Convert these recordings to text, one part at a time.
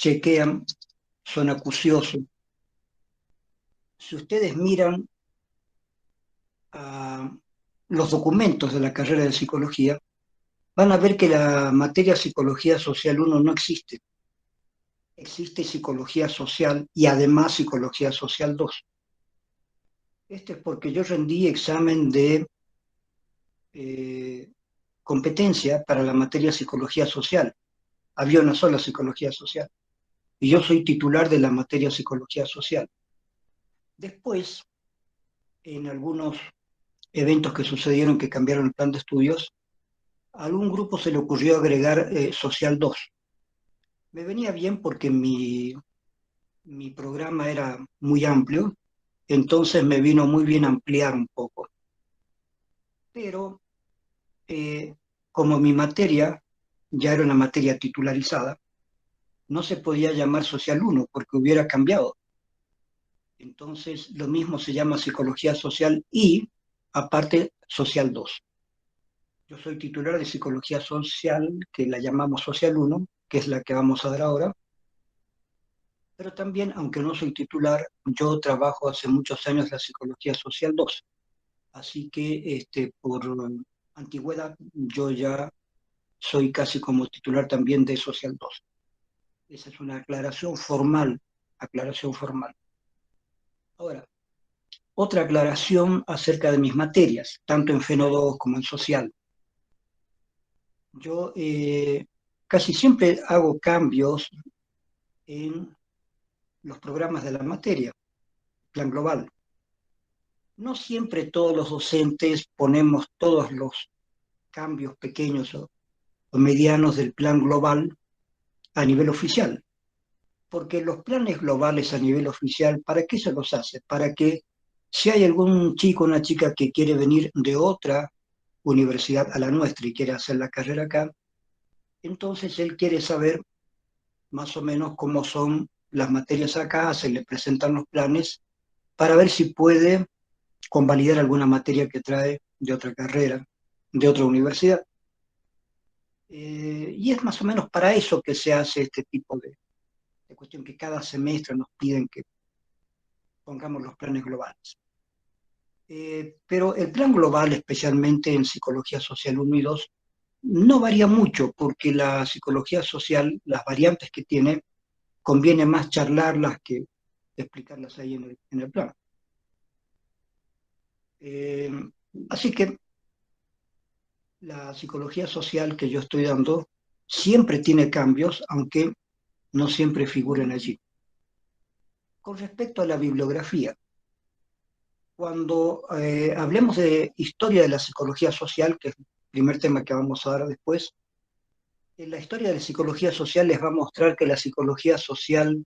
chequean, son acuciosos. Si ustedes miran los documentos de la carrera de psicología, van a ver que la materia Psicología Social 1 no existe. Existe Psicología Social y además Psicología Social 2. Este es porque yo rendí examen de eh, competencia para la materia Psicología Social. Había una sola Psicología Social. Y yo soy titular de la materia Psicología Social. Después, en algunos eventos que sucedieron que cambiaron el plan de estudios, a algún grupo se le ocurrió agregar Social 2. Me venía bien porque mi programa era muy amplio, entonces me vino muy bien ampliar un poco. Pero eh, como mi materia ya era una materia titularizada, no se podía llamar Social 1 porque hubiera cambiado. Entonces lo mismo se llama Psicología Social y aparte Social 2. Yo soy titular de Psicología Social, que la llamamos Social 1, que es la que vamos a dar ahora, pero también, aunque no soy titular, yo trabajo hace muchos años la Psicología Social 2. Así que por antigüedad yo ya soy casi como titular también de Social 2. Esa es una aclaración formal, aclaración formal. Ahora, otra aclaración acerca de mis materias, tanto en Feno 2 como en Social. Yo casi siempre hago cambios en los programas de la materia, plan global. No siempre todos los docentes ponemos todos los cambios pequeños o medianos del plan global a nivel oficial, porque los planes globales a nivel oficial, ¿para qué se los hace? Para que si hay algún chico o una chica que quiere venir de otra universidad a la nuestra y quiere hacer la carrera acá, entonces él quiere saber más o menos cómo son las materias acá, se le presentan los planes para ver si puede convalidar alguna materia que trae de otra carrera, de otra universidad. Y es más o menos para eso que se hace este tipo de cuestión, que cada semestre nos piden que pongamos los planes globales. Pero el plan global, especialmente en Psicología Social 1 y 2, no varía mucho porque la psicología social, las variantes que tiene, conviene más charlarlas que explicarlas ahí en el plan. Eh, Así que la psicología social que yo estoy dando siempre tiene cambios, aunque no siempre figuren allí. Con respecto a la bibliografía, cuando hablemos de historia de la psicología social, que es el primer tema que vamos a dar después, en la historia de la psicología social les va a mostrar que la psicología social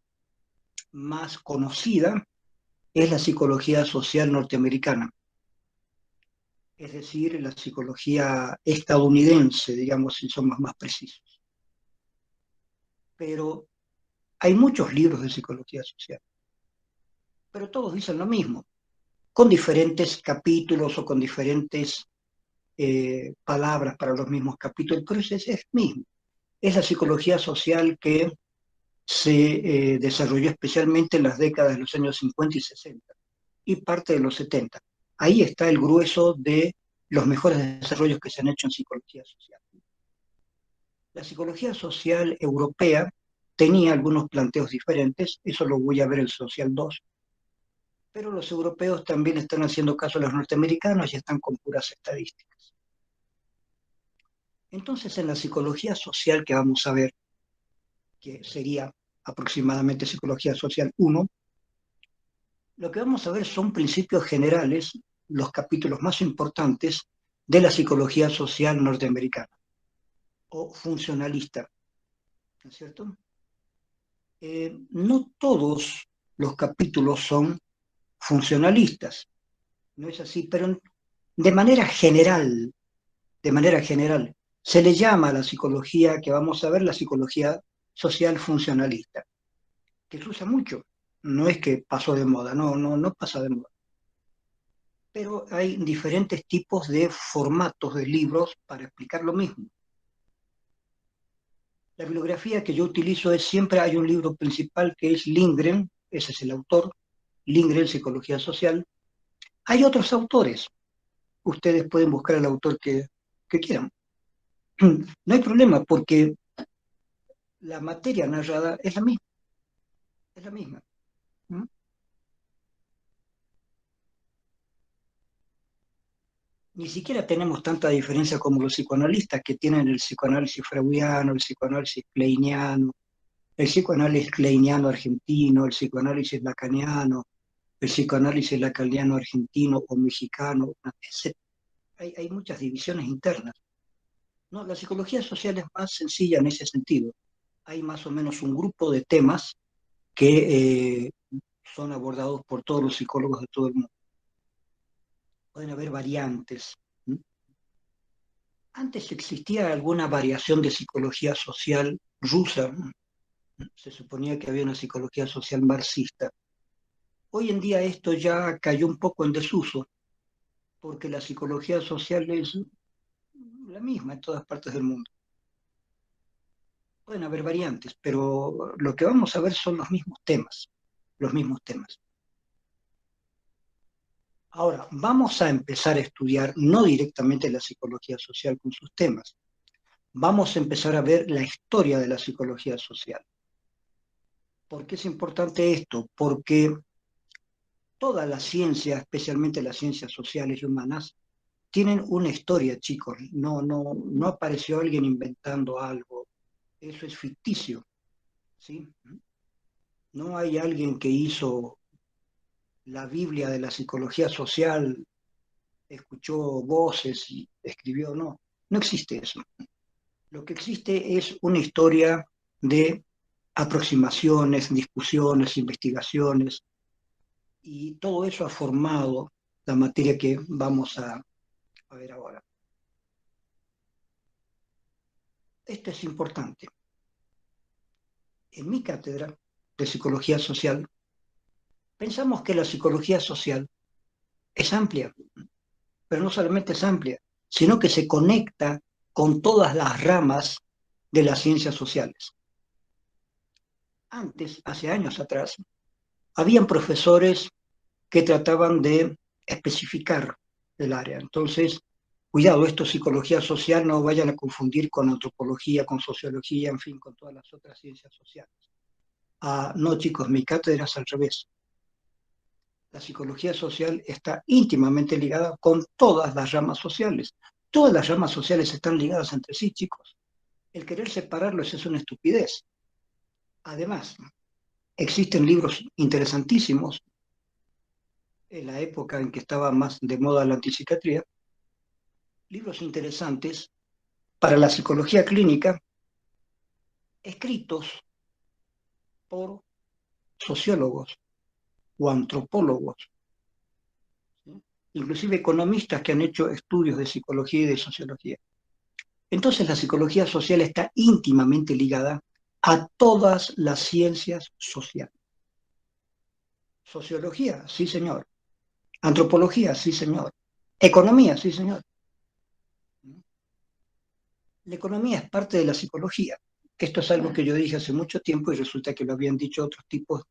más conocida es la psicología social norteamericana, es decir, la psicología estadounidense, digamos, si somos más precisos. Pero hay muchos libros de psicología social, pero todos dicen lo mismo, con diferentes capítulos o con diferentes palabras para los mismos capítulos, pero es el mismo. Es la psicología social que se desarrolló especialmente en las décadas de los años 50 y 60 y parte de los 70. Ahí está el grueso de los mejores desarrollos que se han hecho en psicología social. La psicología social europea tenía algunos planteos diferentes, eso lo voy a ver en Social 2, pero los europeos también están haciendo caso a los norteamericanos y están con puras estadísticas. Entonces, en la psicología social que vamos a ver, que sería aproximadamente psicología social 1, lo que vamos a ver son principios generales, los capítulos más importantes de la psicología social norteamericana o funcionalista, ¿no es cierto? No todos los capítulos son funcionalistas, no es así, pero de manera general, se le llama a la psicología que vamos a ver la psicología social funcionalista, que se usa mucho, no es que pasó de moda, no pasa de moda. Pero hay diferentes tipos de formatos de libros para explicar lo mismo. La bibliografía que yo utilizo es siempre hay un libro principal que es Lindgren, ese es el autor, Lindgren, Psicología Social. Hay otros autores, ustedes pueden buscar el autor que quieran. No hay problema porque la materia narrada es la misma, es la misma. ¿Mm? Ni siquiera tenemos tanta diferencia como los psicoanalistas que tienen el psicoanálisis freudiano, el psicoanálisis kleiniano, el psicoanálisis kleiniano argentino, el psicoanálisis lacaniano, el psicoanálisis lacaniano argentino o mexicano, etc. Hay muchas divisiones internas. No, la psicología social es más sencilla en ese sentido. Hay más o menos un grupo de temas que son abordados por todos los psicólogos de todo el mundo. Pueden haber variantes. ¿Mm? Antes existía alguna variación de psicología social rusa. Se suponía que había una psicología social marxista. Hoy en día esto ya cayó un poco en desuso, porque la psicología social es la misma en todas partes del mundo. Pueden haber variantes, pero lo que vamos a ver son los mismos temas, los mismos temas. Ahora, vamos a empezar a estudiar no directamente la psicología social con sus temas, vamos a empezar a ver la historia de la psicología social. ¿Por qué es importante esto? Porque toda la ciencia, especialmente las ciencias sociales y humanas, tienen una historia, chicos. No apareció alguien inventando algo. Eso es ficticio, ¿sí? No hay alguien que hizo la Biblia de la psicología social, escuchó voces y escribió, no. No existe eso. Lo que existe es una historia de aproximaciones, discusiones, investigaciones, y todo eso ha formado la materia que vamos a ver ahora. Esto es importante. En mi cátedra de psicología social, pensamos que la psicología social es amplia, pero no solamente es amplia, sino que se conecta con todas las ramas de las ciencias sociales. Antes, hace años atrás, habían profesores que trataban de especificar el área. Entonces, cuidado, esto es psicología social, no vayan a confundir con antropología, con sociología, en fin, con todas las otras ciencias sociales. No, chicos, mi cátedra es al revés. La psicología social está íntimamente ligada con todas las ramas sociales. Todas las ramas sociales están ligadas entre sí, chicos. El querer separarlos es una estupidez. Además, existen libros interesantísimos en la época en que estaba más de moda la antipsiquiatría, libros interesantes para la psicología clínica, escritos por sociólogos o antropólogos, ¿sí? Inclusive economistas que han hecho estudios de psicología y de sociología. Entonces la psicología social está íntimamente ligada a todas las ciencias sociales. Sociología, sí señor. Antropología, sí señor. Economía, sí señor. La economía es parte de la psicología. Esto es algo que yo dije hace mucho tiempo y resulta que lo habían dicho otros tipos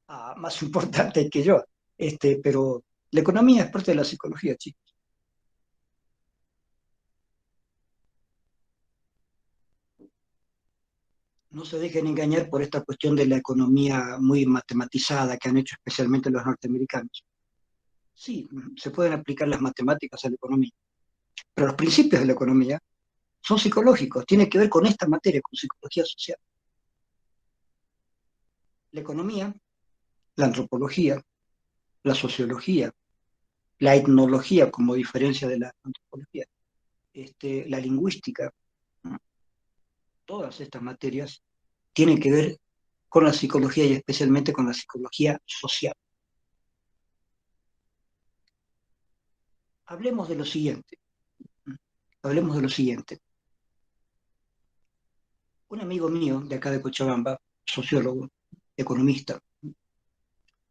más importantes que yo. Pero la economía es parte de la psicología, chicos. No se dejen engañar por esta cuestión de la economía muy matematizada que han hecho especialmente los norteamericanos. Sí, se pueden aplicar las matemáticas a la economía, pero los principios de la economía son psicológicos, tienen que ver con esta materia, con psicología social. La economía, la antropología, la sociología, la etnología como diferencia de la antropología, la lingüística, todas estas materias tienen que ver con la psicología y especialmente con la psicología social. Hablemos de lo siguiente. Hablemos de lo siguiente. Un amigo mío de acá de Cochabamba, sociólogo, economista,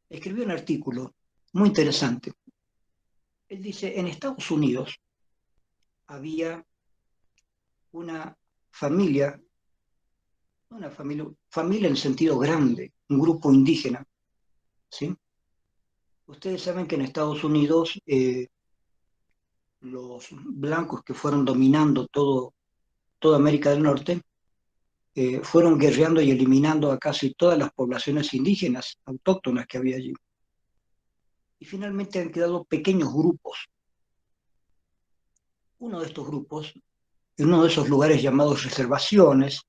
escribió un artículo muy interesante. Él dice, en Estados Unidos había una familia una familia en sentido grande, un grupo indígena, ¿sí? Ustedes saben que en Estados Unidos los blancos que fueron dominando toda América del Norte fueron guerreando y eliminando a casi todas las poblaciones indígenas autóctonas que había allí. Y finalmente han quedado pequeños grupos. Uno de estos grupos, en uno de esos lugares llamados reservaciones,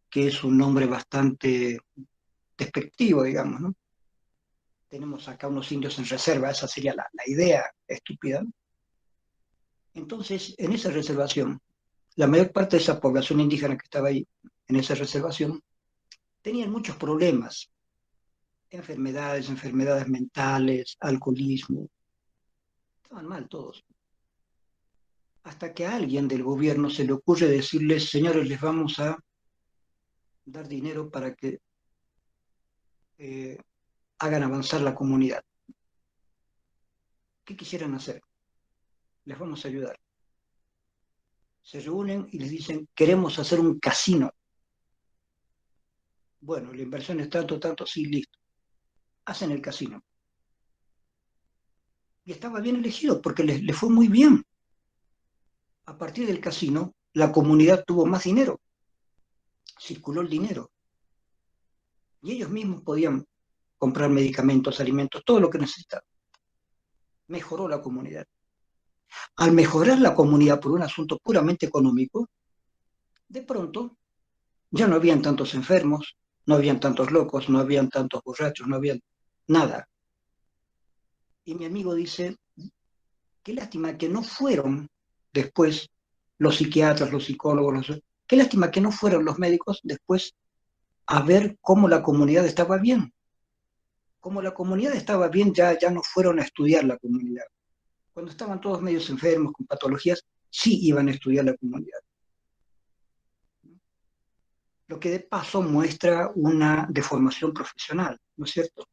que es un nombre bastante despectivo, digamos, ¿no? Tenemos acá unos indios en reserva, esa sería la idea estúpida, ¿no? Entonces, en esa reservación, la mayor parte de esa población indígena que estaba ahí, en esa reservación, tenían muchos problemas, enfermedades mentales, alcoholismo, estaban mal todos. Hasta que a alguien del gobierno se le ocurre decirles, señores, les vamos a dar dinero para que eh, hagan avanzar la comunidad. ¿Qué quisieran hacer? Les vamos a ayudar. Se reúnen y les dicen, queremos hacer un casino. Bueno, la inversión es tanto, tanto, sí, listo. Hacen el casino. Y estaba bien elegido porque les fue muy bien. A partir del casino, la comunidad tuvo más dinero, circuló el dinero. Y ellos mismos podían comprar medicamentos, alimentos, todo lo que necesitaban. Mejoró la comunidad. Al mejorar la comunidad por un asunto puramente económico, de pronto ya no habían tantos enfermos, no habían tantos locos, no habían tantos borrachos, no había nada. Y mi amigo dice, qué lástima que no fueron después los psiquiatras, los psicólogos, qué lástima que no fueron los médicos después a ver cómo la comunidad estaba bien. Como la comunidad estaba bien, ya no fueron a estudiar la comunidad. Cuando estaban todos medios enfermos, con patologías, sí iban a estudiar la comunidad. Lo que de paso muestra una deformación profesional, ¿no es cierto?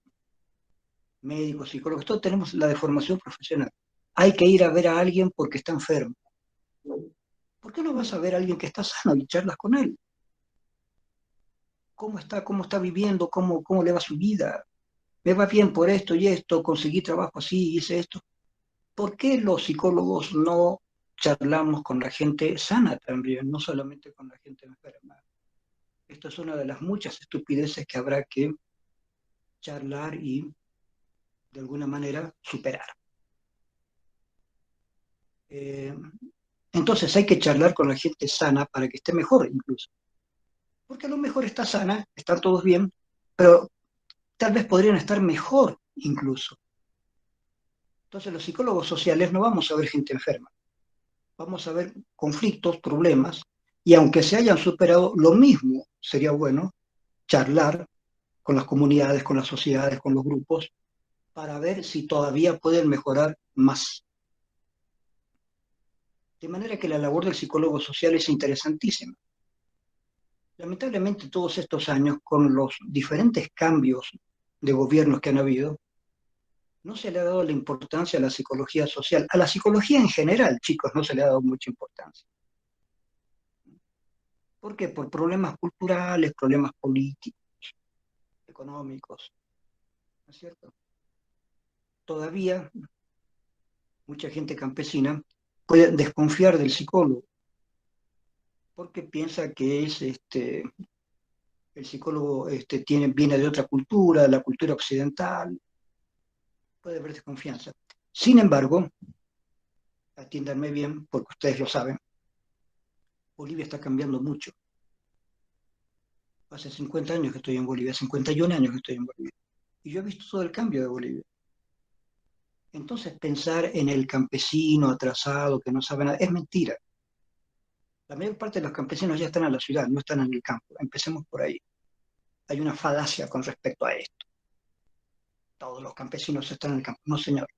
Médicos, psicólogos, todos tenemos la deformación profesional. Hay que ir a ver a alguien porque está enfermo. ¿Por qué no vas a ver a alguien que está sano y charlas con él? Cómo está viviendo, cómo le va su vida? Me va bien por esto y esto, conseguí trabajo así, hice esto. ¿Por qué los psicólogos no charlamos con la gente sana también, no solamente con la gente enferma? Esto es una de las muchas estupideces que habrá que charlar y, de alguna manera, superar. Eh, entonces hay que charlar con la gente sana para que esté mejor incluso. Porque a lo mejor está sana, están todos bien, pero tal vez podrían estar mejor incluso. Entonces los psicólogos sociales no vamos a ver gente enferma, vamos a ver conflictos, problemas, y aunque se hayan superado, lo mismo sería bueno charlar con las comunidades, con las sociedades, con los grupos, para ver si todavía pueden mejorar más. De manera que la labor del psicólogo social es interesantísima. Lamentablemente todos estos años, con los diferentes cambios de gobiernos que han habido, no se le ha dado la importancia a la psicología social. A la psicología en general, chicos, no se le ha dado mucha importancia. ¿Por qué? Por problemas culturales, problemas políticos, económicos, ¿no es cierto? Todavía mucha gente campesina puede desconfiar del psicólogo porque piensa que es el psicólogo viene de otra cultura, de la cultura occidental, puede haber desconfianza. Sin embargo, atiéndanme bien, porque ustedes lo saben, Bolivia está cambiando mucho. Hace 50 años que estoy en Bolivia, 51 años que estoy en Bolivia. Y yo he visto todo el cambio de Bolivia. Entonces pensar en el campesino atrasado que no sabe nada, es mentira. La mayor parte de los campesinos ya están en la ciudad, no están en el campo. Empecemos por ahí. Hay una falacia con respecto a esto. Todos los campesinos están en el campo. No, señor.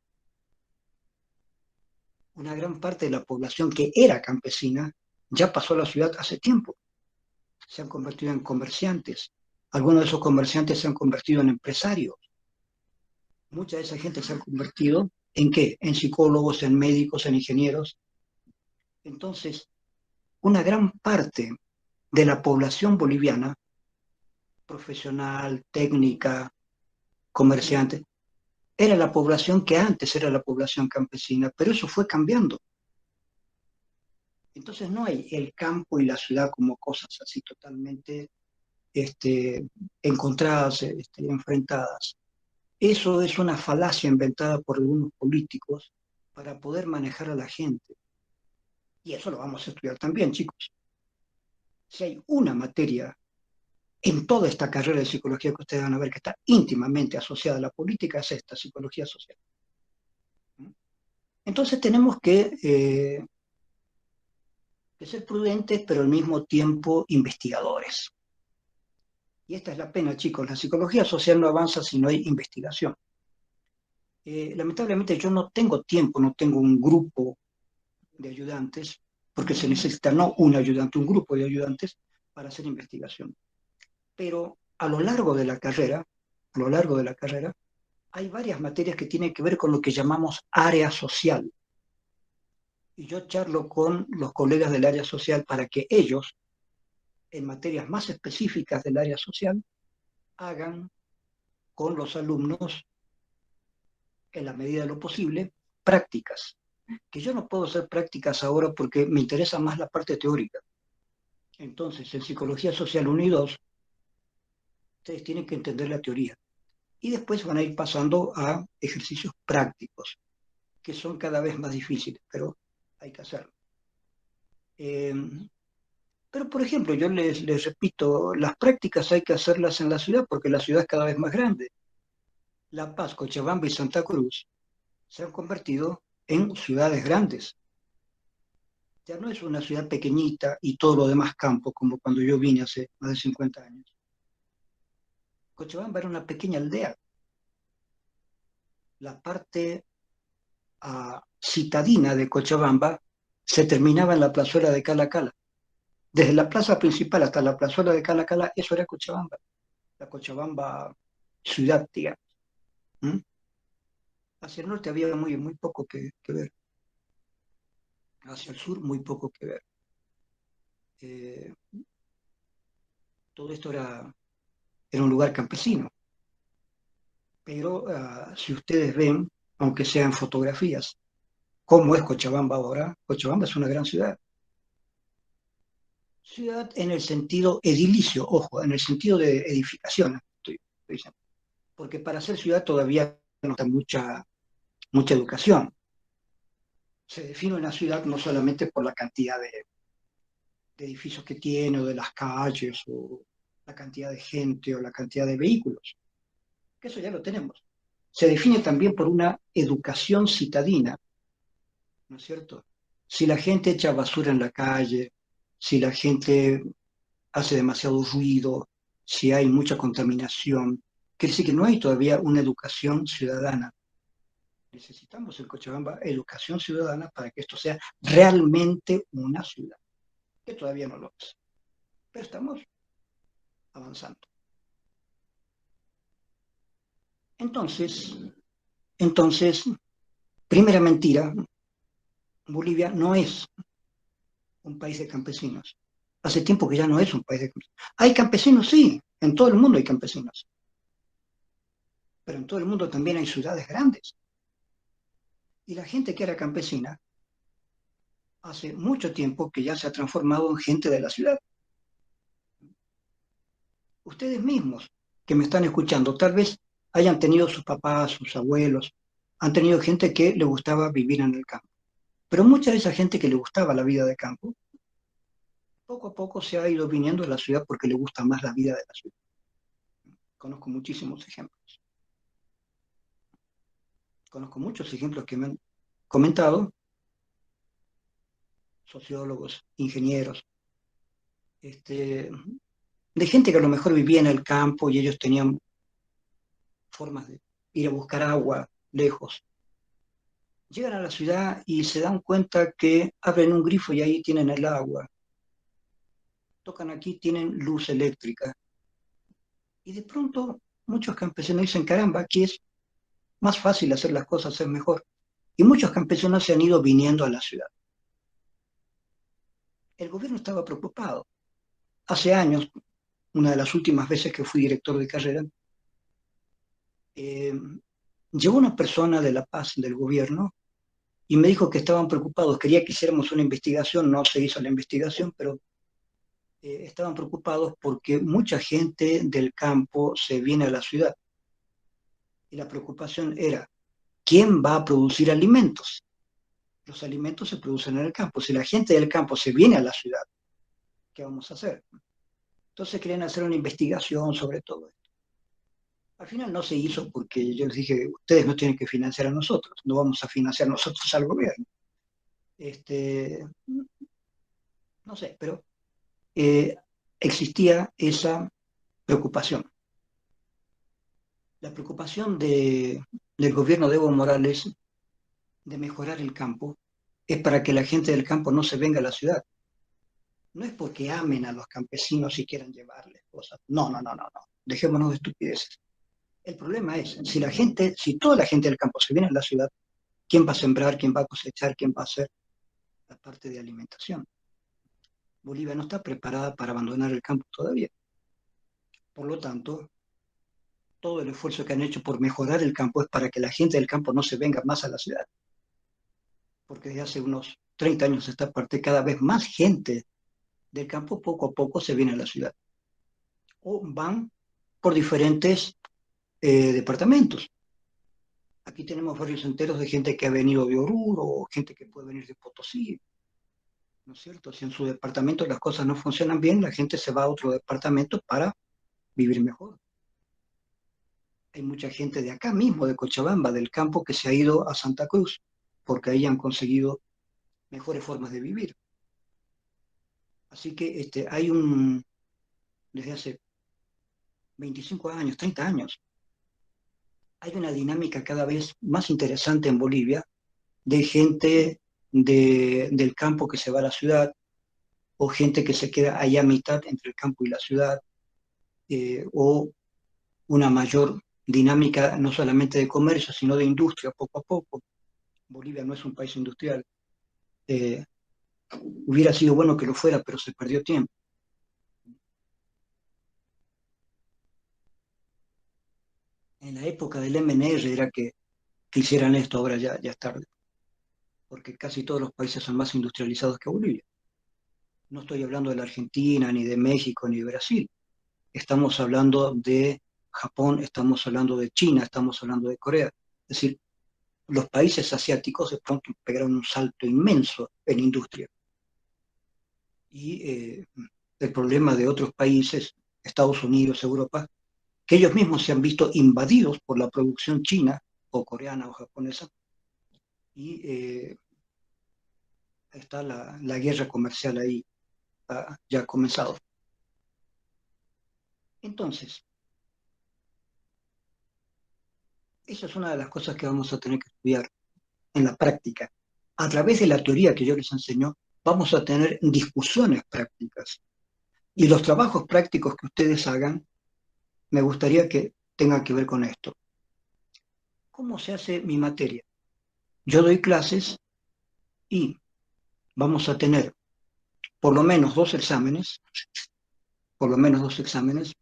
Una gran parte de la población que era campesina ya pasó a la ciudad hace tiempo. Se han convertido en comerciantes. Algunos de esos comerciantes se han convertido en empresarios. Mucha de esa gente se ha convertido ¿en qué? En psicólogos, en médicos, en ingenieros. Entonces, una gran parte de la población boliviana profesional, técnica, comerciante. Era la población que antes era la población campesina, pero eso fue cambiando. Entonces no hay el campo y la ciudad como cosas así totalmente encontradas, enfrentadas. Eso es una falacia inventada por algunos políticos para poder manejar a la gente. Y eso lo vamos a estudiar también, chicos. Si hay una materia en toda esta carrera de psicología que ustedes van a ver que está íntimamente asociada a la política, es esta, psicología social. Entonces tenemos que ser prudentes, pero al mismo tiempo investigadores. Y esta es la pena, chicos. La psicología social no avanza si no hay investigación. Lamentablemente yo no tengo tiempo, no tengo un grupo de ayudantes, porque se necesita no un ayudante, un grupo de ayudantes para hacer investigación. Pero a lo largo de la carrera, hay varias materias que tienen que ver con lo que llamamos área social. Y yo charlo con los colegas del área social para que ellos, en materias más específicas del área social, hagan con los alumnos, en la medida de lo posible, prácticas. Que yo no puedo hacer prácticas ahora porque me interesa más la parte teórica. Entonces, en Psicología Social 1 y 2, ustedes tienen que entender la teoría. Y después van a ir pasando a ejercicios prácticos, que son cada vez más difíciles, pero hay que hacerlo. Pero, por ejemplo, yo les repito, las prácticas hay que hacerlas en la ciudad porque la ciudad es cada vez más grande. La Paz, Cochabamba y Santa Cruz se han convertido en ciudades grandes. Ya no es una ciudad pequeñita y todo lo demás campo, como cuando yo vine hace más de 50 años. Cochabamba era una pequeña aldea. La parte citadina de Cochabamba se terminaba en la plazuela de Cala Cala. Desde la plaza principal hasta la plazuela de Cala Cala, eso era Cochabamba. La Cochabamba ciudad, digamos. ¿Mm? Hacia el norte había muy poco que ver. Hacia el sur, muy poco que ver. Eh, todo esto era un lugar campesino. Pero si ustedes ven, aunque sean fotografías, cómo es Cochabamba ahora, Cochabamba es una gran ciudad. Ciudad en el sentido edilicio, ojo, en el sentido de edificación, estoy diciendo. Porque para ser ciudad todavía no está mucha educación. Se define una ciudad no solamente por la cantidad de edificios que tiene, o de las calles, o la cantidad de gente, o la cantidad de vehículos, que eso ya lo tenemos. Se define también por una educación citadina, ¿no es cierto? Si la gente echa basura en la calle, si la gente hace demasiado ruido, si hay mucha contaminación, quiere decir que no hay todavía una educación ciudadana. Necesitamos en Cochabamba educación ciudadana para que esto sea realmente una ciudad, que todavía no lo es. Pero estamos avanzando. Entonces, primera mentira, Bolivia no es un país de campesinos. Hace tiempo que ya no es un país de campesinos. Hay campesinos, sí, en todo el mundo hay campesinos, pero en todo el mundo también hay ciudades grandes. Y la gente que era campesina, hace mucho tiempo que ya se ha transformado en gente de la ciudad. Ustedes mismos que me están escuchando, tal vez hayan tenido sus papás, sus abuelos, han tenido gente que le gustaba vivir en el campo. Pero mucha de esa gente que le gustaba la vida de campo, poco a poco se ha ido viniendo a la ciudad porque le gusta más la vida de la ciudad. Conozco muchísimos ejemplos. Conozco muchos ejemplos que me han comentado, sociólogos, ingenieros, de gente que a lo mejor vivía en el campo y ellos tenían formas de ir a buscar agua lejos. Llegan a la ciudad y se dan cuenta que abren un grifo y ahí tienen el agua. Tocan aquí, tienen luz eléctrica. Y de pronto muchos campesinos dicen, caramba, aquí es más fácil hacer las cosas, es mejor. Y muchos campesinos se han ido viniendo a la ciudad. El gobierno estaba preocupado. Hace años, una de las últimas veces que fui director de carrera, llegó una persona de La Paz, del gobierno, y me dijo que estaban preocupados, quería que hiciéramos una investigación, no se hizo la investigación, pero estaban preocupados porque mucha gente del campo se viene a la ciudad. Y la preocupación era, ¿quién va a producir alimentos? Los alimentos se producen en el campo. Si la gente del campo se viene a la ciudad, ¿qué vamos a hacer? Entonces querían hacer una investigación sobre todo esto. Al final no se hizo porque yo les dije, ustedes no tienen que financiar a nosotros, no vamos a financiar nosotros al gobierno. Este, no sé, pero existía esa preocupación. La preocupación del gobierno de Evo Morales de mejorar el campo es para que la gente del campo no se venga a la ciudad. No es porque amen a los campesinos y quieran llevarles cosas. No, no, no, no, no. Dejémonos de estupideces. El problema es, si toda la gente del campo se viene a la ciudad, ¿quién va a sembrar, quién va a cosechar, quién va a hacer la parte de alimentación? Bolivia no está preparada para abandonar el campo todavía. Por lo tanto, todo el esfuerzo que han hecho por mejorar el campo es para que la gente del campo no se venga más a la ciudad. Porque desde hace unos 30 años esta parte, cada vez más gente del campo poco a poco se viene a la ciudad. O van por diferentes departamentos. Aquí tenemos barrios enteros de gente que ha venido de Oruro o gente que puede venir de Potosí, ¿no es cierto? Si en su departamento las cosas no funcionan bien, la gente se va a otro departamento para vivir mejor. Hay mucha gente de acá mismo, de Cochabamba, del campo, que se ha ido a Santa Cruz, porque ahí han conseguido mejores formas de vivir. Así que desde hace 25 años, 30 años, hay una dinámica cada vez más interesante en Bolivia de gente del campo que se va a la ciudad, o gente que se queda allá a mitad entre el campo y la ciudad, o una mayor dinámica no solamente de comercio, sino de industria poco a poco. Bolivia no es un país industrial. Eh, Hubiera sido bueno que lo fuera, pero se perdió tiempo. En la época del MNR era que hicieran esto, ahora ya es tarde, porque casi todos los países son más industrializados que Bolivia. No estoy hablando de la Argentina, ni de México, ni de Brasil. Estamos hablando de Japón, estamos hablando de China, estamos hablando de Corea. Es decir, los países asiáticos de pronto pegaron un salto inmenso en industria. Y el problema de otros países, Estados Unidos, Europa, que ellos mismos se han visto invadidos por la producción china o coreana o japonesa, y está la guerra comercial ahí, ya ha comenzado. Entonces, esa es una de las cosas que vamos a tener que estudiar en la práctica. A través de la teoría que yo les enseño, vamos a tener discusiones prácticas. Y los trabajos prácticos que ustedes hagan, me gustaría que tengan que ver con esto. ¿Cómo se hace mi materia? Yo doy clases y vamos a tener por lo menos dos exámenes, por lo menos dos exámenes.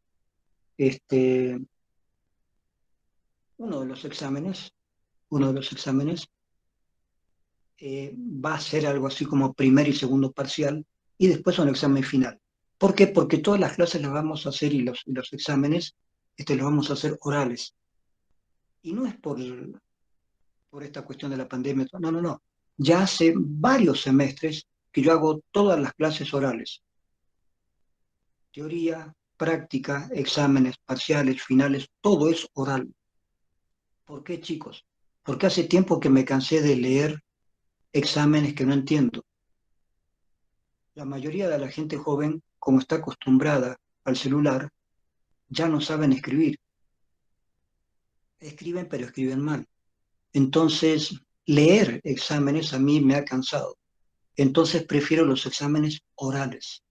Este, uno de los exámenes, uno de los exámenes va a ser algo así como primer y segundo parcial y después un examen final. ¿Por qué? Porque todas las clases las vamos a hacer y los exámenes los vamos a hacer orales. Y no es por esta cuestión de la pandemia, no, no, no. Ya hace varios semestres que yo hago todas las clases orales. Teoría, práctica, exámenes, parciales, finales, todo es oral. ¿Por qué, chicos? Porque hace tiempo que me cansé de leer exámenes que no entiendo. La mayoría de la gente joven, como está acostumbrada al celular, ya no saben escribir. Escriben, pero escriben mal. Entonces, leer exámenes a mí me ha cansado. Entonces prefiero los exámenes orales.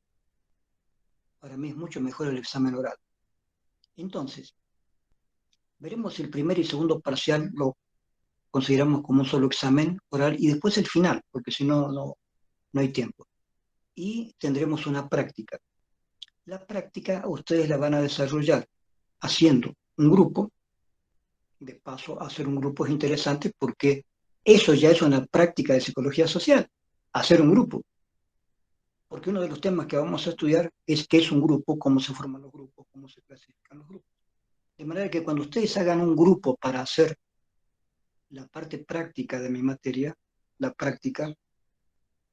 Para mí es mucho mejor el examen oral. Entonces, veremos si el primer y segundo parcial lo consideramos como un solo examen oral y después el final, porque si no, no hay tiempo. Y tendremos una práctica. La práctica ustedes la van a desarrollar haciendo un grupo. De paso, hacer un grupo es interesante porque eso ya es una práctica de psicología social, hacer un grupo. Porque uno de los temas que vamos a estudiar es qué es un grupo, cómo se forman los grupos, cómo se clasifican los grupos. De manera que cuando ustedes hagan un grupo para hacer la parte práctica de mi materia, la práctica,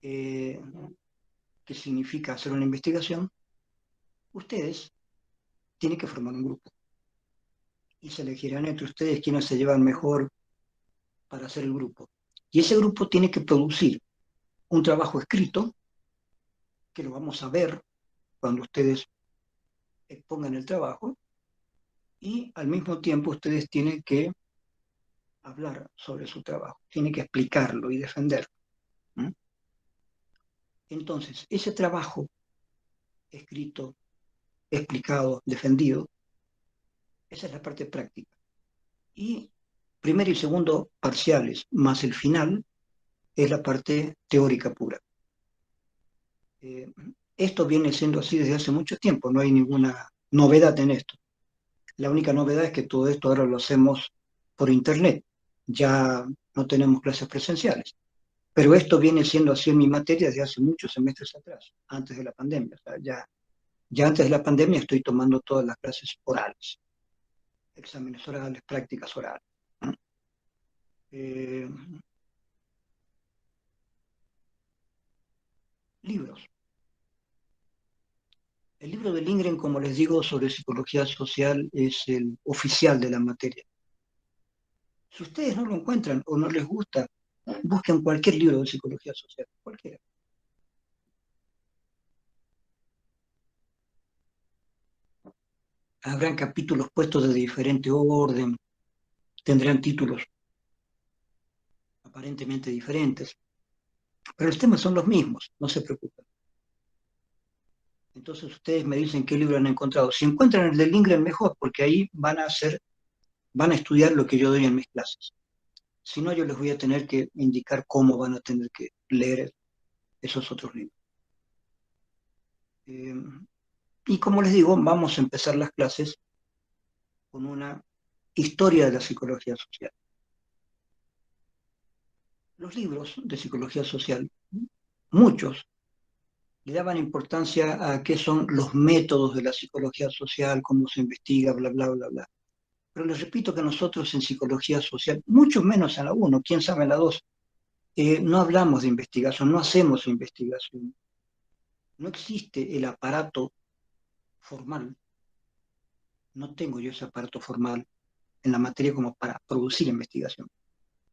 eh, que significa hacer una investigación, ustedes tienen que formar un grupo y se elegirán entre ustedes quiénes se llevan mejor para hacer el grupo. Y ese grupo tiene que producir un trabajo escrito, que lo vamos a ver cuando ustedes expongan el trabajo, y al mismo tiempo ustedes tienen que hablar sobre su trabajo, tienen que explicarlo y defenderlo. ¿Mm? Entonces, ese trabajo escrito, explicado, defendido, esa es la parte práctica. Y primero y segundo parciales, más el final, es la parte teórica pura. Eh, Esto viene siendo así desde hace mucho tiempo, no hay ninguna novedad en esto. La única novedad es que todo esto ahora lo hacemos por internet, ya no tenemos clases presenciales. Pero esto viene siendo así en mi materia desde hace muchos semestres atrás, antes de la pandemia. O sea, ya antes de la pandemia estoy tomando todas las clases orales, exámenes orales, prácticas orales. ¿No? Eh, Libros. El libro de Lindgren, como les digo, sobre psicología social es el oficial de la materia. Si ustedes no lo encuentran o no les gusta, busquen cualquier libro de psicología social, cualquiera. Habrán capítulos puestos de diferente orden, tendrán títulos aparentemente diferentes, pero los temas son los mismos, no se preocupen. Entonces ustedes me dicen qué libro han encontrado. Si encuentran el de Lindgren, mejor, porque ahí van a estudiar lo que yo doy en mis clases. Si no, yo les voy a tener que indicar cómo van a tener que leer esos otros libros. Eh, y como les digo, vamos a empezar las clases con una historia de la psicología social. Los libros de psicología social, muchos, le daban importancia a qué son los métodos de la psicología social, cómo se investiga, bla, bla, bla, bla. Pero les repito que nosotros en psicología social, mucho menos en la 1, quién sabe en la 2, no hablamos de investigación, no hacemos investigación. No existe el aparato formal, no tengo yo ese aparato formal en la materia como para producir investigación.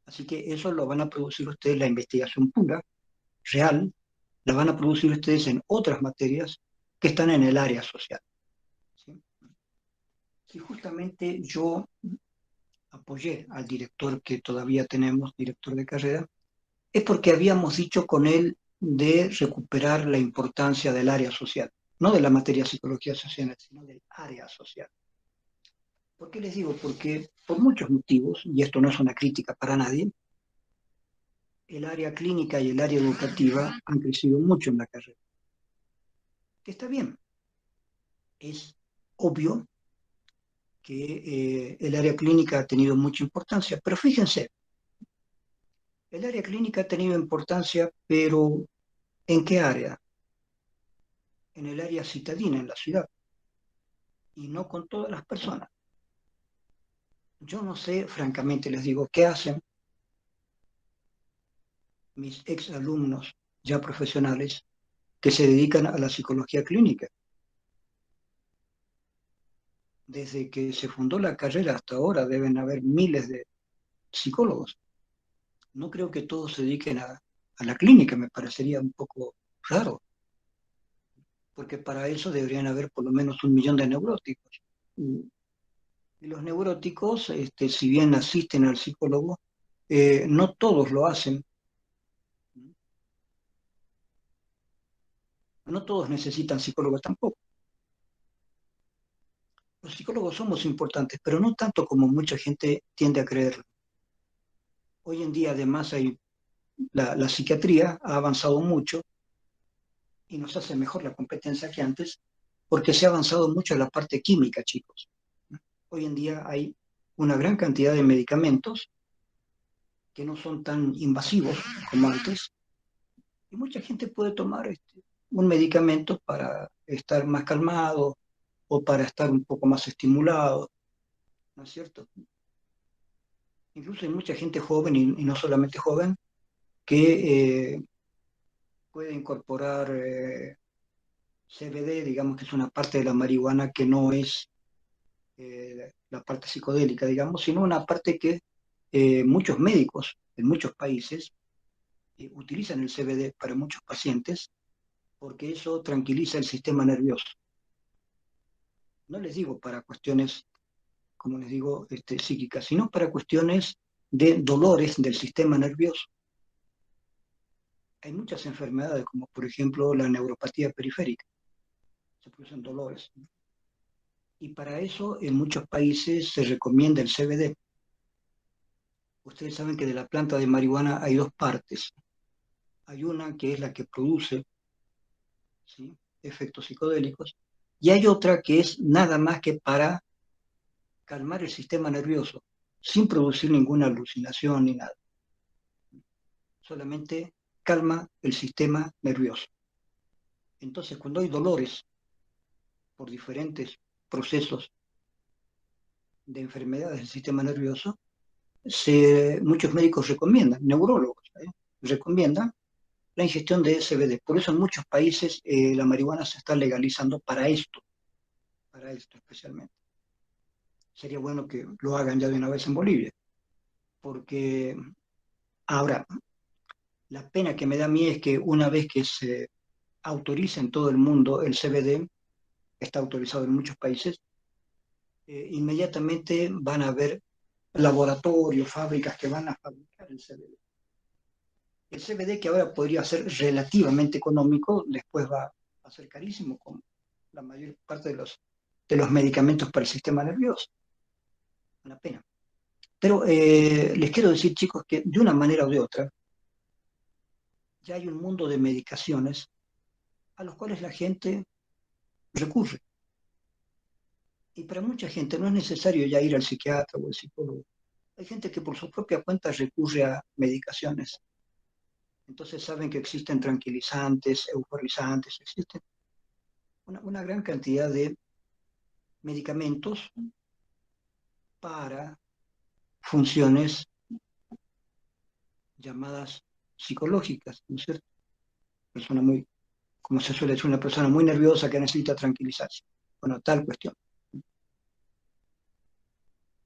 Así que eso lo van a producir ustedes, la investigación pura, real, la van a producir ustedes en otras materias que están en el área social. ¿Sí? Y justamente yo apoyé al director que todavía tenemos, director de carrera, es porque habíamos dicho con él de recuperar la importancia del área social, no de la materia psicología social, sino del área social. ¿Por qué les digo? Porque por muchos motivos, y esto no es una crítica para nadie, el área clínica y el área educativa han crecido mucho en la carrera. Que está bien, es obvio que el área clínica ha tenido mucha importancia, pero fíjense, el área clínica ha tenido importancia, pero ¿en qué área? En el área citadina, en la ciudad, y no con todas las personas. Yo no sé, francamente les digo, qué hacen mis ex alumnos ya profesionales que se dedican a la psicología clínica. Desde que se fundó la carrera hasta ahora deben haber miles de psicólogos. No creo que todos se dediquen a la clínica, me parecería un poco raro, porque para eso deberían haber por lo menos 1 millón de neuróticos. Y los neuróticos, si bien asisten al psicólogo, no todos lo hacen, no todos necesitan psicólogos tampoco. Los psicólogos somos importantes, pero no tanto como mucha gente tiende a creer. Hoy en día además la psiquiatría ha avanzado mucho y nos hace mejor la competencia que antes, porque se ha avanzado mucho en la parte química, chicos. Hoy en día hay una gran cantidad de medicamentos que no son tan invasivos como antes, y mucha gente puede tomar un medicamento para estar más calmado o para estar un poco más estimulado, ¿no es cierto? Incluso hay mucha gente joven y no solamente joven que puede incorporar CBD, digamos que es una parte de la marihuana que no es la parte psicodélica, digamos, sino una parte que muchos médicos en muchos países utilizan el CBD para muchos pacientes porque eso tranquiliza el sistema nervioso. No les digo para cuestiones, como les digo, psíquicas, sino para cuestiones de dolores del sistema nervioso. Hay muchas enfermedades, como por ejemplo la neuropatía periférica, se producen dolores. Y para eso en muchos países se recomienda el CBD. Ustedes saben que de la planta de marihuana hay dos partes. Hay una que es la que produce, ¿sí?, efectos psicodélicos, y hay otra que es nada más que para calmar el sistema nervioso, sin producir ninguna alucinación ni nada. Solamente calma el sistema nervioso. Entonces, cuando hay dolores por diferentes procesos de enfermedades del sistema nervioso, muchos médicos recomiendan, neurólogos, recomiendan la ingestión de CBD. Por eso en muchos países la marihuana se está legalizando para esto especialmente. Sería bueno que lo hagan ya de una vez en Bolivia, porque ahora, la pena que me da a mí es que una vez que se autoriza en todo el mundo el CBD, está autorizado en muchos países, inmediatamente van a haber laboratorios, fábricas que van a fabricar el CBD. El CBD, que ahora podría ser relativamente económico, después va a ser carísimo, como la mayor parte de los medicamentos para el sistema nervioso. Una pena. Pero les quiero decir, chicos, que de una manera o de otra, ya hay un mundo de medicaciones a los cuales la gente recurre. Y para mucha gente no es necesario ya ir al psiquiatra o al psicólogo. Hay gente que por su propia cuenta recurre a medicaciones. Entonces saben que existen tranquilizantes, euforizantes, existen una gran cantidad de medicamentos para funciones llamadas psicológicas, ¿no es cierto? Persona muy, como se suele decir, una persona muy nerviosa que necesita tranquilizarse. Bueno, tal cuestión.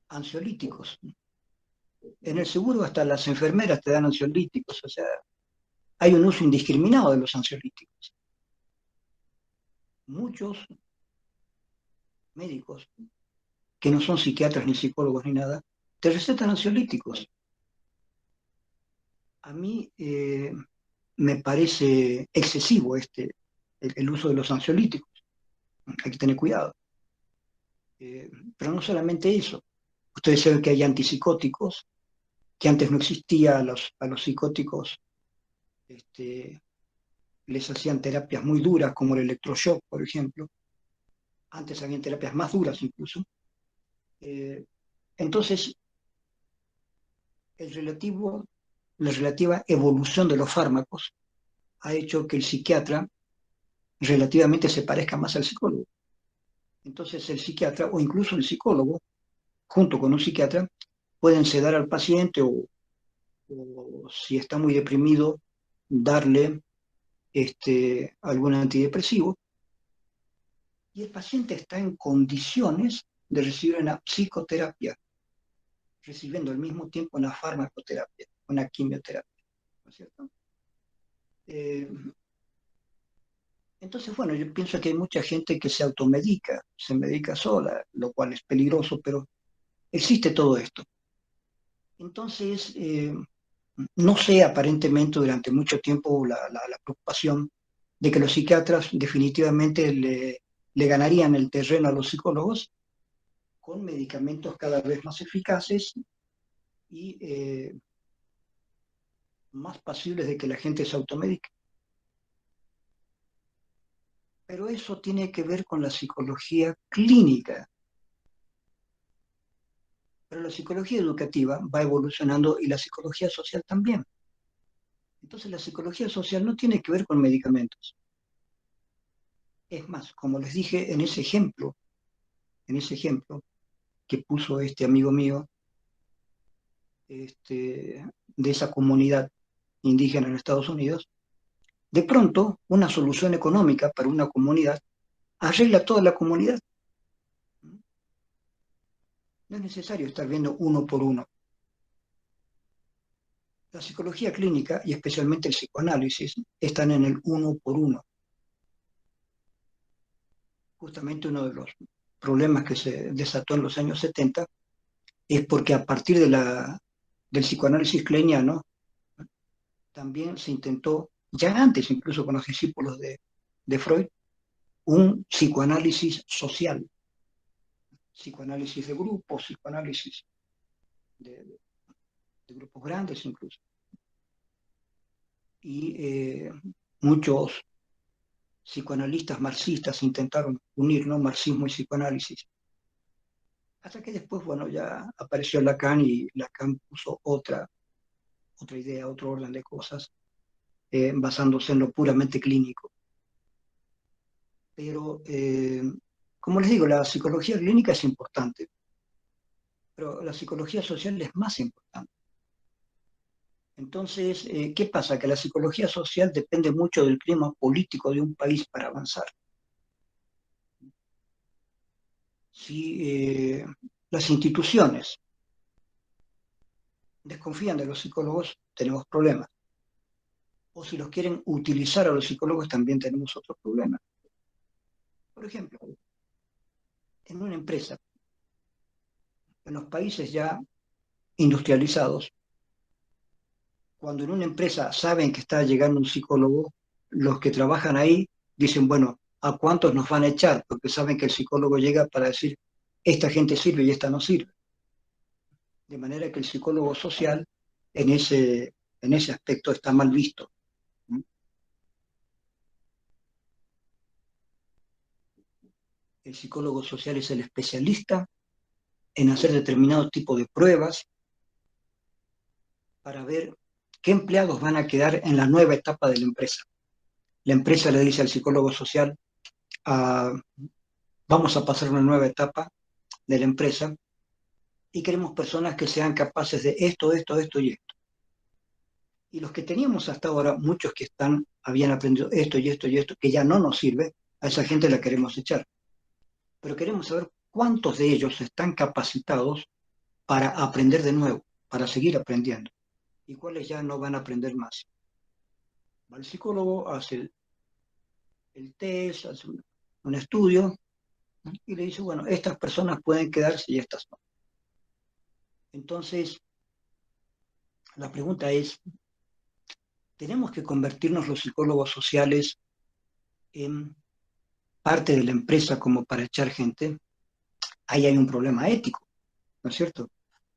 Ansiolíticos. En el seguro hasta las enfermeras te dan ansiolíticos, o sea, hay un uso indiscriminado de los ansiolíticos. Muchos médicos que no son psiquiatras ni psicólogos ni nada, te recetan ansiolíticos. A mí me parece excesivo el uso de los ansiolíticos. Hay que tener cuidado. Pero no solamente eso. Ustedes saben que hay antipsicóticos, que antes no existía, a los psicóticos les hacían terapias muy duras, como el electroshock, por ejemplo. Antes habían terapias más duras incluso. Eh, entonces, el relativo, la relativa evolución de los fármacos ha hecho que el psiquiatra relativamente se parezca más al psicólogo. Entonces, el psiquiatra o incluso el psicólogo, junto con un psiquiatra, pueden sedar al paciente o si está muy deprimido, darle algún antidepresivo, y el paciente está en condiciones de recibir una psicoterapia, recibiendo al mismo tiempo una farmacoterapia, una quimioterapia, ¿no es cierto? Eh, entonces, bueno, yo pienso que hay mucha gente que se automedica, se medica sola, lo cual es peligroso, pero existe todo esto. Entonces, no sé, aparentemente durante mucho tiempo la preocupación de que los psiquiatras definitivamente le ganarían el terreno a los psicólogos con medicamentos cada vez más eficaces y más pasibles de que la gente se automedique. Pero eso tiene que ver con la psicología clínica. Pero la psicología educativa va evolucionando y la psicología social también. Entonces la psicología social no tiene que ver con medicamentos. Es más, como les dije en ese ejemplo que puso este amigo mío, de esa comunidad indígena en Estados Unidos, de pronto una solución económica para una comunidad arregla toda la comunidad. No es necesario estar viendo uno por uno. La psicología clínica y especialmente el psicoanálisis están en el uno por uno. Justamente uno de los problemas que se desató en los años 70 es porque a partir del psicoanálisis kleiniano también se intentó, ya antes incluso con los discípulos de Freud, un psicoanálisis social, psicoanálisis de grupos, psicoanálisis de, de grupos grandes incluso. Y muchos psicoanalistas marxistas intentaron unir, ¿no?, marxismo y psicoanálisis. Hasta que después, bueno, ya apareció Lacan y Lacan puso otra idea, otro orden de cosas, basándose en lo puramente clínico. Pero, como les digo, la psicología clínica es importante, pero la psicología social es más importante. Entonces, ¿qué pasa? Que la psicología social depende mucho del clima político de un país para avanzar. Si las instituciones desconfían de los psicólogos, tenemos problemas. O si los quieren utilizar a los psicólogos, también tenemos otros problemas. Por ejemplo, en una empresa, en los países ya industrializados, cuando en una empresa saben que está llegando un psicólogo, los que trabajan ahí dicen, bueno, ¿a cuántos nos van a echar? Porque saben que el psicólogo llega para decir, esta gente sirve y esta no sirve. De manera que el psicólogo social en ese aspecto está mal visto. El psicólogo social es el especialista en hacer determinado tipo de pruebas para ver qué empleados van a quedar en la nueva etapa de la empresa. La empresa le dice al psicólogo social, ah, vamos a pasar una nueva etapa de la empresa y queremos personas que sean capaces de esto, esto, esto y esto. Y los que teníamos hasta ahora, muchos que habían aprendido esto y esto y esto, que ya no nos sirve, a esa gente la queremos echar. Pero queremos saber cuántos de ellos están capacitados para aprender de nuevo, para seguir aprendiendo, y cuáles ya no van a aprender más. Va el psicólogo, hace el test, hace un estudio, y le dice, bueno, estas personas pueden quedarse y estas no. Entonces, la pregunta es, ¿tenemos que convertirnos los psicólogos sociales en parte de la empresa como para echar gente? Ahí hay un problema ético, ¿no es cierto?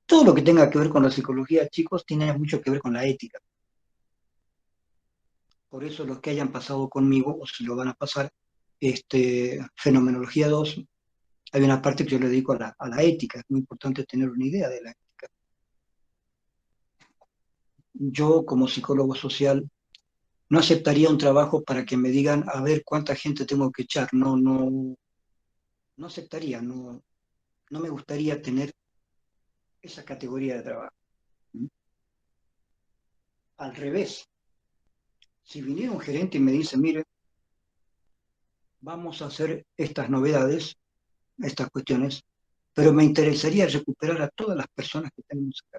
Todo lo que tenga que ver con la psicología, chicos, tiene mucho que ver con la ética. Por eso los que hayan pasado conmigo, o si lo van a pasar, Fenomenología 2, hay una parte que yo le dedico a la ética. Es muy importante tener una idea de la ética. Yo, como psicólogo social, no aceptaría un trabajo para que me digan, a ver, cuánta gente tengo que echar. No, no, no aceptaría, no, no me gustaría tener esa categoría de trabajo. Al revés, si viniera un gerente y me dice, mire, vamos a hacer estas novedades, estas cuestiones, pero me interesaría recuperar a todas las personas que tenemos acá.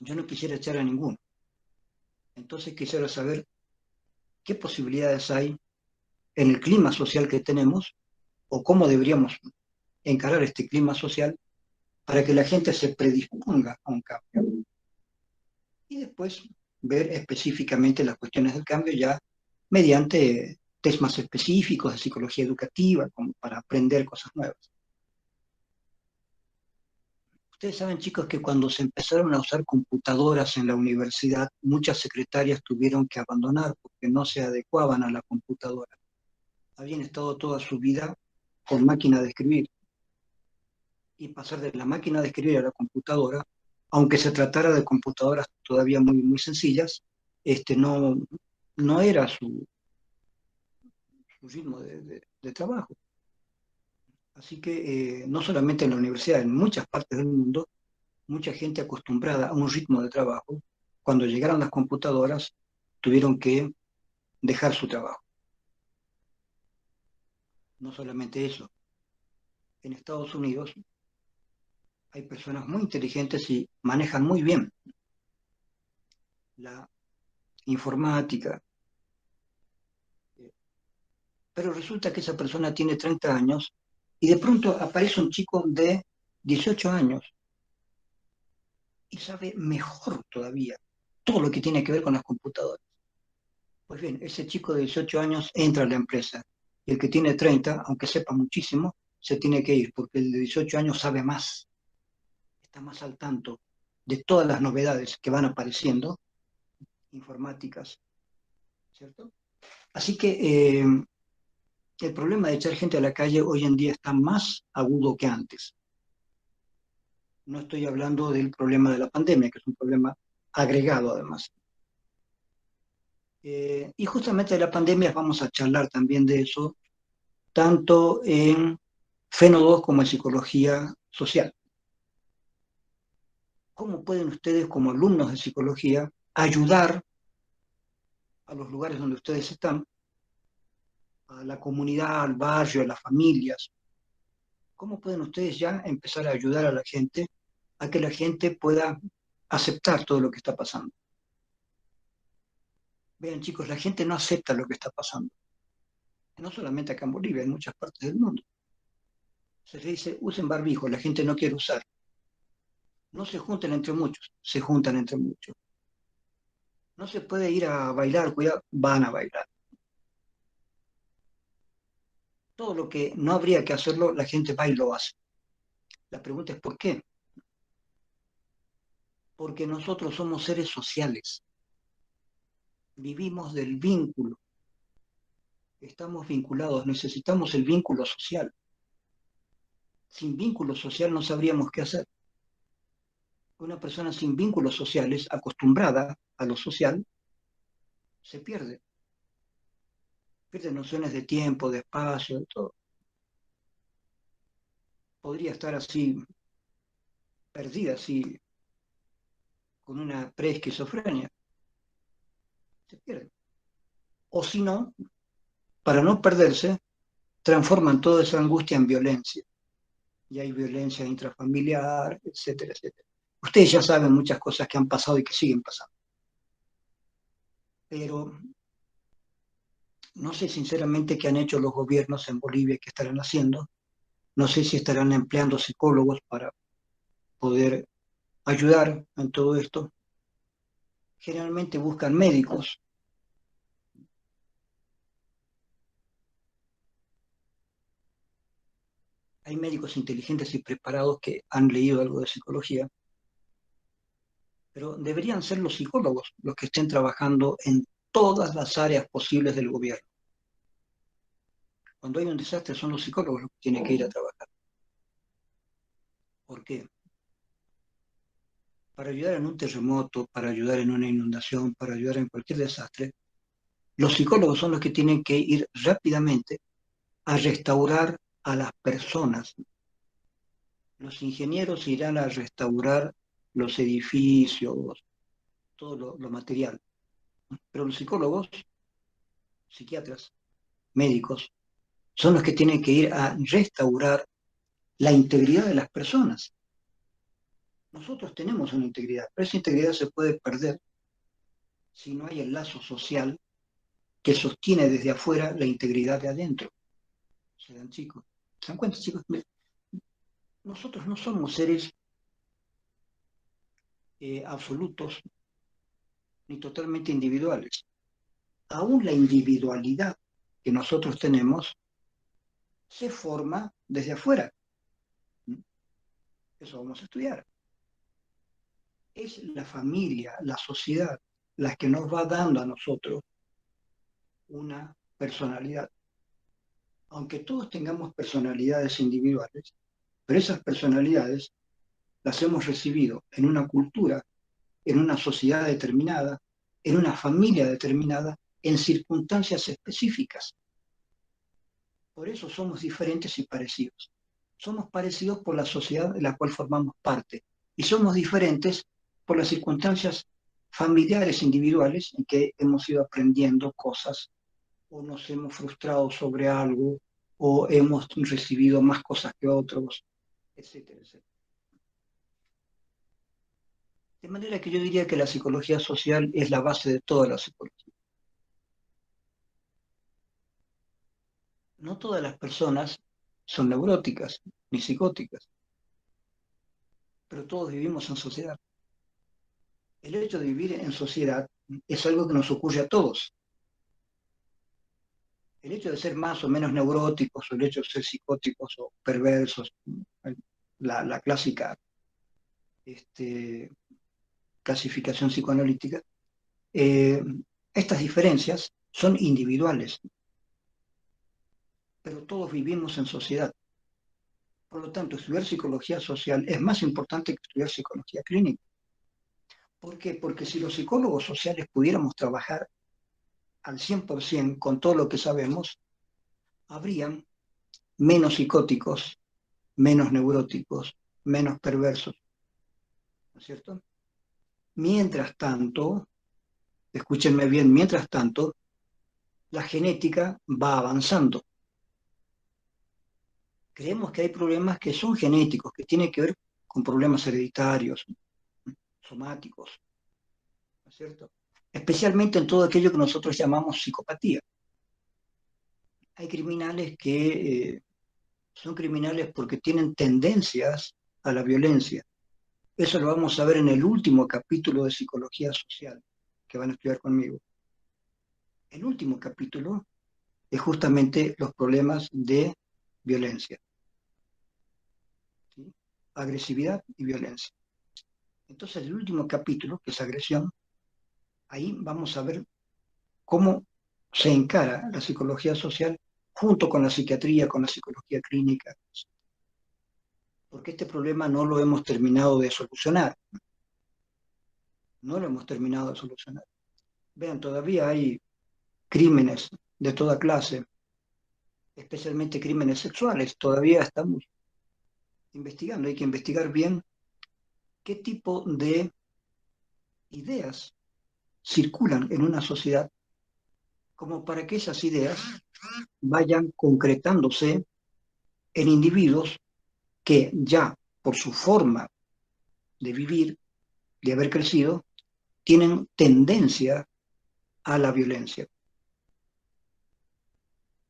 Yo no quisiera echar a ninguno. Entonces quisiera saber qué posibilidades hay en el clima social que tenemos o cómo deberíamos encarar este clima social para que la gente se predisponga a un cambio. Y después ver específicamente las cuestiones del cambio ya mediante test más específicos de psicología educativa, como para aprender cosas nuevas. Ustedes saben, chicos, que cuando se empezaron a usar computadoras en la universidad, muchas secretarias tuvieron que abandonar porque no se adecuaban a la computadora. habían estado toda su vida con máquina de escribir, y pasar de la máquina de escribir a la computadora, aunque se tratara de computadoras todavía muy, muy sencillas, no, no era su ritmo de trabajo. Así que no solamente en la universidad, en muchas partes del mundo, mucha gente acostumbrada a un ritmo de trabajo, cuando llegaron las computadoras, tuvieron que dejar su trabajo. No solamente eso, en Estados Unidos hay personas muy inteligentes y manejan muy bien la informática, pero resulta que esa persona tiene 30 años y de pronto aparece un chico de 18 años y sabe mejor todavía todo lo que tiene que ver con las computadoras. Pues bien, ese chico de 18 años entra a la empresa y el que tiene 30, aunque sepa muchísimo, se tiene que ir porque el de 18 años sabe más, está más al tanto de todas las novedades que van apareciendo, informáticas, ¿cierto? Así que el problema de echar gente a la calle hoy en día está más agudo que antes. No estoy hablando del problema de la pandemia, que es un problema agregado además. Y justamente de la pandemia vamos a charlar también de eso, tanto en Feno 2 como en psicología social. ¿Cómo pueden ustedes como alumnos de psicología ayudar a los lugares donde ustedes están, a la comunidad, al barrio, a las familias? ¿Cómo pueden ustedes ya empezar a ayudar a la gente, a que la gente pueda aceptar todo lo que está pasando? Vean chicos, la gente no acepta lo que está pasando. No solamente acá en Bolivia, en muchas partes del mundo. Se le dice, usen barbijo, la gente no quiere usar. No se junten entre muchos, se juntan entre muchos. No se puede ir a bailar, cuidado, van a bailar. Todo lo que no habría que hacerlo, la gente va y lo hace. La pregunta es ¿por qué? Porque nosotros somos seres sociales, vivimos del vínculo, estamos vinculados, necesitamos el vínculo social. Sin vínculo social no sabríamos qué hacer. Una persona sin vínculos sociales, acostumbrada a lo social, se pierde nociones de tiempo, de espacio, de todo. Podría estar así, perdida, así, con una preesquizofrenia, se pierde. O si no, para no perderse, transforman toda esa angustia en violencia. Y hay violencia intrafamiliar, etcétera, etcétera. Ustedes ya saben muchas cosas que han pasado y que siguen pasando. Pero no sé sinceramente qué han hecho los gobiernos en Bolivia, qué estarán haciendo. No sé si estarán empleando psicólogos para poder ayudar en todo esto. Generalmente buscan médicos. Hay médicos inteligentes y preparados que han leído algo de psicología, pero deberían ser los psicólogos los que estén trabajando en todas las áreas posibles del gobierno. Cuando hay un desastre son los psicólogos los que tienen que ir a trabajar. ¿Por qué? Para ayudar en un terremoto, para ayudar en una inundación, para ayudar en cualquier desastre, los psicólogos son los que tienen que ir rápidamente a restaurar a las personas. Los ingenieros irán a restaurar los edificios, todo lo material. Pero los psicólogos, psiquiatras, médicos, son los que tienen que ir a restaurar la integridad de las personas. Nosotros tenemos una integridad, pero esa integridad se puede perder si no hay el lazo social que sostiene desde afuera la integridad de adentro. ¿Se dan chicos? ¿Se dan cuenta, chicos? Nosotros no somos seres absolutos ni totalmente individuales. Aún la individualidad que nosotros tenemos se forma desde afuera. Eso vamos a estudiar. Es la familia, la sociedad, la que nos va dando a nosotros una personalidad. aunque todos tengamos personalidades individuales, pero esas personalidades las hemos recibido en una cultura, en una sociedad determinada, en una familia determinada, en circunstancias específicas. Por eso somos diferentes y parecidos. Somos parecidos por la sociedad de la cual formamos parte y somos diferentes por las circunstancias familiares individuales en que hemos ido aprendiendo cosas o nos hemos frustrado sobre algo o hemos recibido más cosas que otros, etcétera, etcétera. De manera que yo diría que la psicología social es la base de toda la psicología. No todas las personas son neuróticas ni psicóticas, pero todos vivimos en sociedad. El hecho de vivir en sociedad es algo que nos ocurre a todos. El hecho de ser más o menos neuróticos, o el hecho de ser psicóticos o perversos, la clásica este, clasificación psicoanalítica, eh, estas diferencias son individuales, pero todos vivimos en sociedad. Por lo tanto, estudiar psicología social es más importante que estudiar psicología clínica. ¿Por qué? Porque si los psicólogos sociales pudiéramos trabajar al 100% con todo lo que sabemos, habrían menos psicóticos, menos neuróticos, menos perversos, ¿no es cierto? Mientras tanto, escúchenme bien, mientras tanto, la genética va avanzando. Creemos que hay problemas que son genéticos, que tienen que ver con problemas hereditarios, somáticos, ¿no es cierto? Especialmente en todo aquello que nosotros llamamos psicopatía. Hay criminales que son criminales porque tienen tendencias a la violencia. Eso lo vamos a ver en el último capítulo de Psicología Social que van a estudiar conmigo. El último capítulo es justamente los problemas de violencia, ¿sí? Agresividad y violencia. Entonces, el último capítulo, que es agresión, ahí vamos a ver cómo se encara la psicología social junto con la psiquiatría, con la psicología clínica, porque este problema no lo hemos terminado de solucionar, no lo hemos terminado de solucionar. Vean, todavía hay crímenes de toda clase, especialmente crímenes sexuales, todavía estamos investigando, hay que investigar bien qué tipo de ideas circulan en una sociedad como para que esas ideas vayan concretándose en individuos que ya por su forma de vivir, de haber crecido, tienen tendencia a la violencia.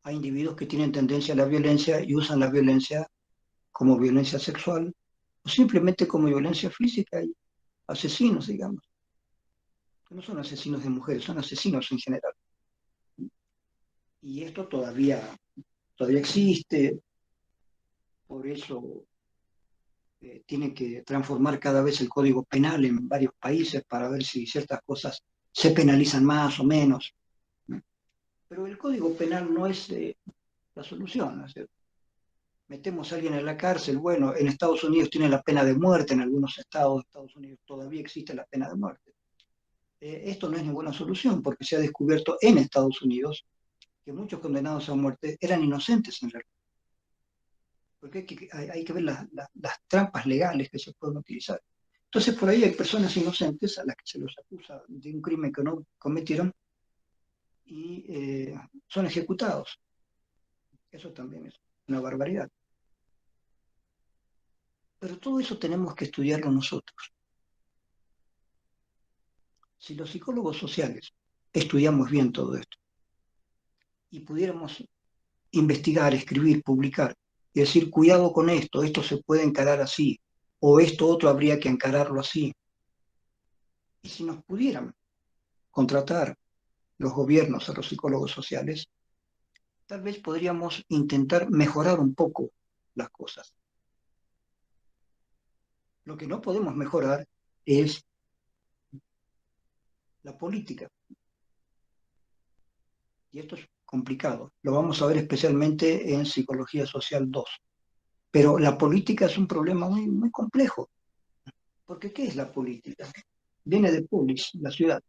Hay individuos que tienen tendencia a la violencia y usan la violencia como violencia sexual o simplemente como violencia física y asesinos, digamos. No son asesinos de mujeres, son asesinos en general. Y esto todavía existe, por eso tiene que transformar cada vez el código penal en varios países para ver si ciertas cosas se penalizan más o menos. ¿No? Pero el código penal no es la solución, ¿no es cierto? Metemos a alguien en la cárcel, bueno, en Estados Unidos tiene la pena de muerte, en algunos estados de Estados Unidos todavía existe la pena de muerte. Esto no es ninguna solución porque se ha descubierto en Estados Unidos que muchos condenados a muerte eran inocentes en realidad. Porque hay que ver las trampas legales que se pueden utilizar. Entonces, por ahí hay personas inocentes a las que se los acusa de un crimen que no cometieron y son ejecutados. Eso también es una barbaridad. Pero todo eso tenemos que estudiarlo nosotros. Si los psicólogos sociales estudiamos bien todo esto y pudiéramos investigar, escribir, publicar y decir, cuidado con esto se puede encarar así, o esto otro habría que encararlo así. Y si nos pudieran contratar los gobiernos a los psicólogos sociales, tal vez podríamos intentar mejorar un poco las cosas. Lo que no podemos mejorar es la política. Y esto es complicado. Lo vamos a ver especialmente en Psicología Social 2. Pero la política es un problema muy, muy complejo. Porque ¿qué es la política? Viene de polis, la ciudad.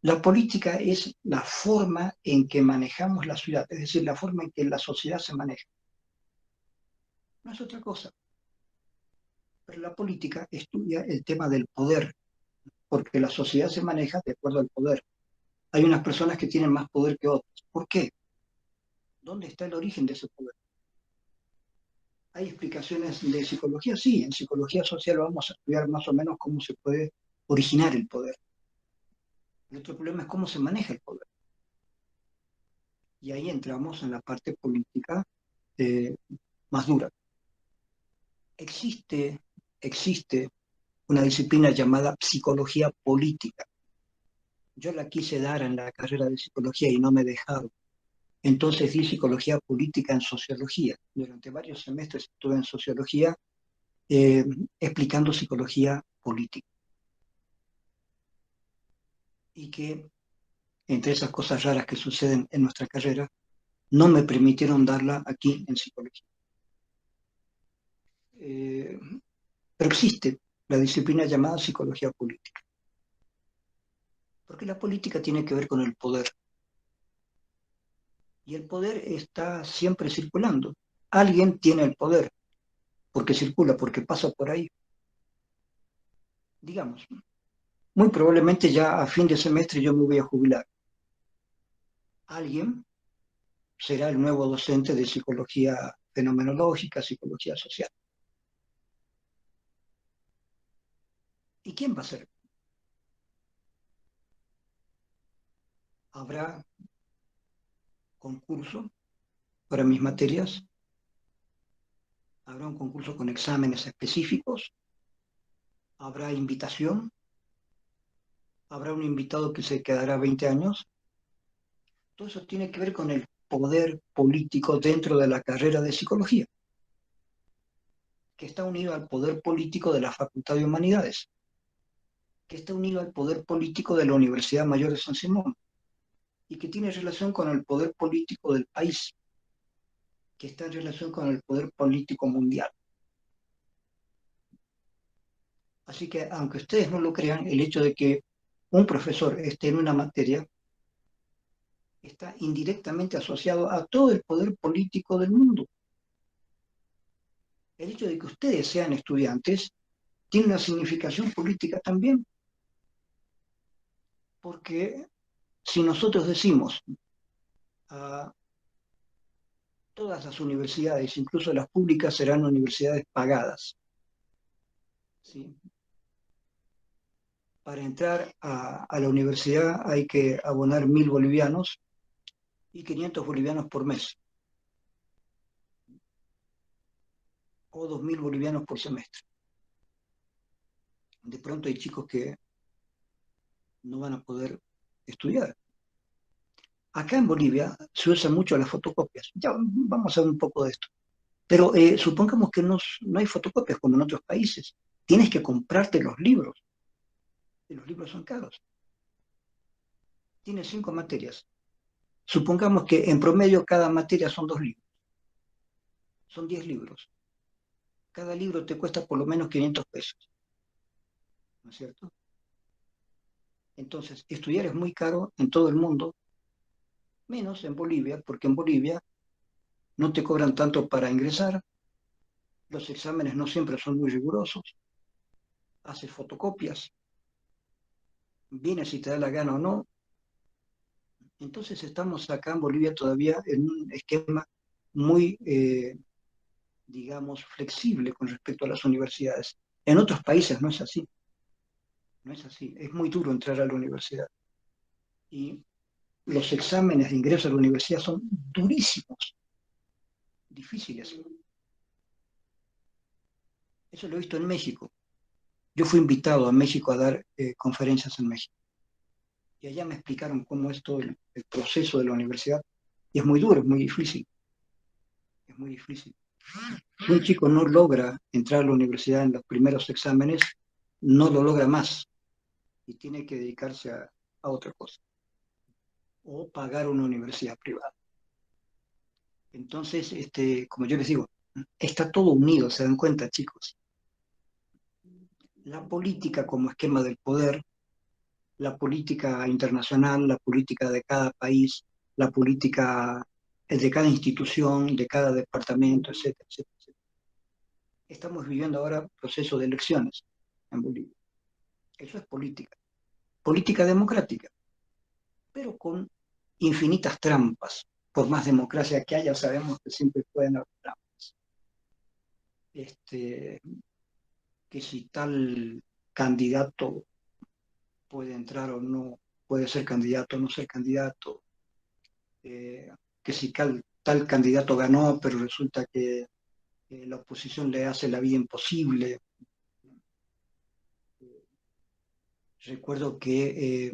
La política es la forma en que manejamos la ciudad, es decir, la forma en que la sociedad se maneja. No es otra cosa. Pero la política estudia el tema del poder, porque la sociedad se maneja de acuerdo al poder. Hay unas personas que tienen más poder que otras. ¿Por qué? ¿Dónde está el origen de ese poder? ¿Hay explicaciones de psicología? Sí, en psicología social vamos a estudiar más o menos cómo se puede originar el poder. El otro problema es cómo se maneja el poder. Y ahí entramos en la parte política eh, más dura. Existe una disciplina llamada psicología política. Yo la quise dar en la carrera de psicología y no me dejaron. Entonces di psicología política en sociología. Durante varios semestres estuve en sociología eh, explicando psicología política. Y que entre esas cosas raras que suceden en nuestra carrera, no me permitieron darla aquí en psicología. Eh, pero existe la disciplina llamada psicología política, porque la política tiene que ver con el poder, y el poder está siempre circulando. Alguien tiene el poder, porque circula, porque pasa por ahí. Digamos, muy probablemente ya a fin de semestre yo me voy a jubilar. Alguien será el nuevo docente de psicología fenomenológica, psicología social. ¿Y quién va a ser? Habrá concurso para mis materias, habrá un concurso con exámenes específicos, habrá invitación, habrá un invitado que se quedará 20 años. Todo eso tiene que ver con el poder político dentro de la carrera de psicología, que está unido al poder político de la Facultad de Humanidades, que está unido al poder político de la Universidad Mayor de San Simón, y que tiene relación con el poder político del país, que está en relación con el poder político mundial. Así que, aunque ustedes no lo crean, el hecho de que un profesor esté en una materia está indirectamente asociado a todo el poder político del mundo. El hecho de que ustedes sean estudiantes tiene una significación política también, porque si nosotros decimos a todas las universidades, incluso las públicas, serán universidades pagadas, ¿sí? Para entrar a la universidad hay que abonar 1.000 bolivianos y 500 bolivianos por mes, o 2.000 bolivianos por semestre. De pronto hay chicos que no van a poder estudiar. Acá en Bolivia se usan mucho las fotocopias. Ya vamos a ver un poco de esto. Pero supongamos que no hay fotocopias como en otros países. Tienes que comprarte los libros. Y los libros son caros. Tienes 5 materias. Supongamos que en promedio cada materia son 2 libros. Son 10 libros. Cada libro te cuesta por lo menos 500 pesos. ¿No es cierto? Entonces, estudiar es muy caro en todo el mundo, menos en Bolivia, porque en Bolivia no te cobran tanto para ingresar, los exámenes no siempre son muy rigurosos, haces fotocopias, vienes si te da la gana o no. Entonces estamos acá en Bolivia todavía en un esquema muy, digamos, flexible con respecto a las universidades. En otros países no es así, no es así. Es muy duro entrar a la universidad. Y los exámenes de ingreso a la universidad son durísimos, difíciles. Eso lo he visto en México. Yo fui invitado a México a dar conferencias en México. Y allá me explicaron cómo es todo el proceso de la universidad. Y es muy duro, es muy difícil. Es muy difícil. Si un chico no logra entrar a la universidad en los primeros exámenes, no lo logra más y tiene que dedicarse a otra cosa o pagar una universidad privada. Entonces, como yo les digo, está todo unido, ¿se dan cuenta, chicos? La política como esquema del poder, la política internacional, la política de cada país, la política de cada institución, de cada departamento, etcétera, etcétera, etcétera. Estamos viviendo ahora proceso de elecciones en Bolivia. Eso es política. Política democrática, pero con infinitas trampas. Por más democracia que haya, sabemos que siempre pueden haber trampas. Este, que si tal candidato puede entrar o no, puede ser candidato o no ser candidato, que si tal candidato ganó, pero resulta que la oposición le hace la vida imposible. Recuerdo que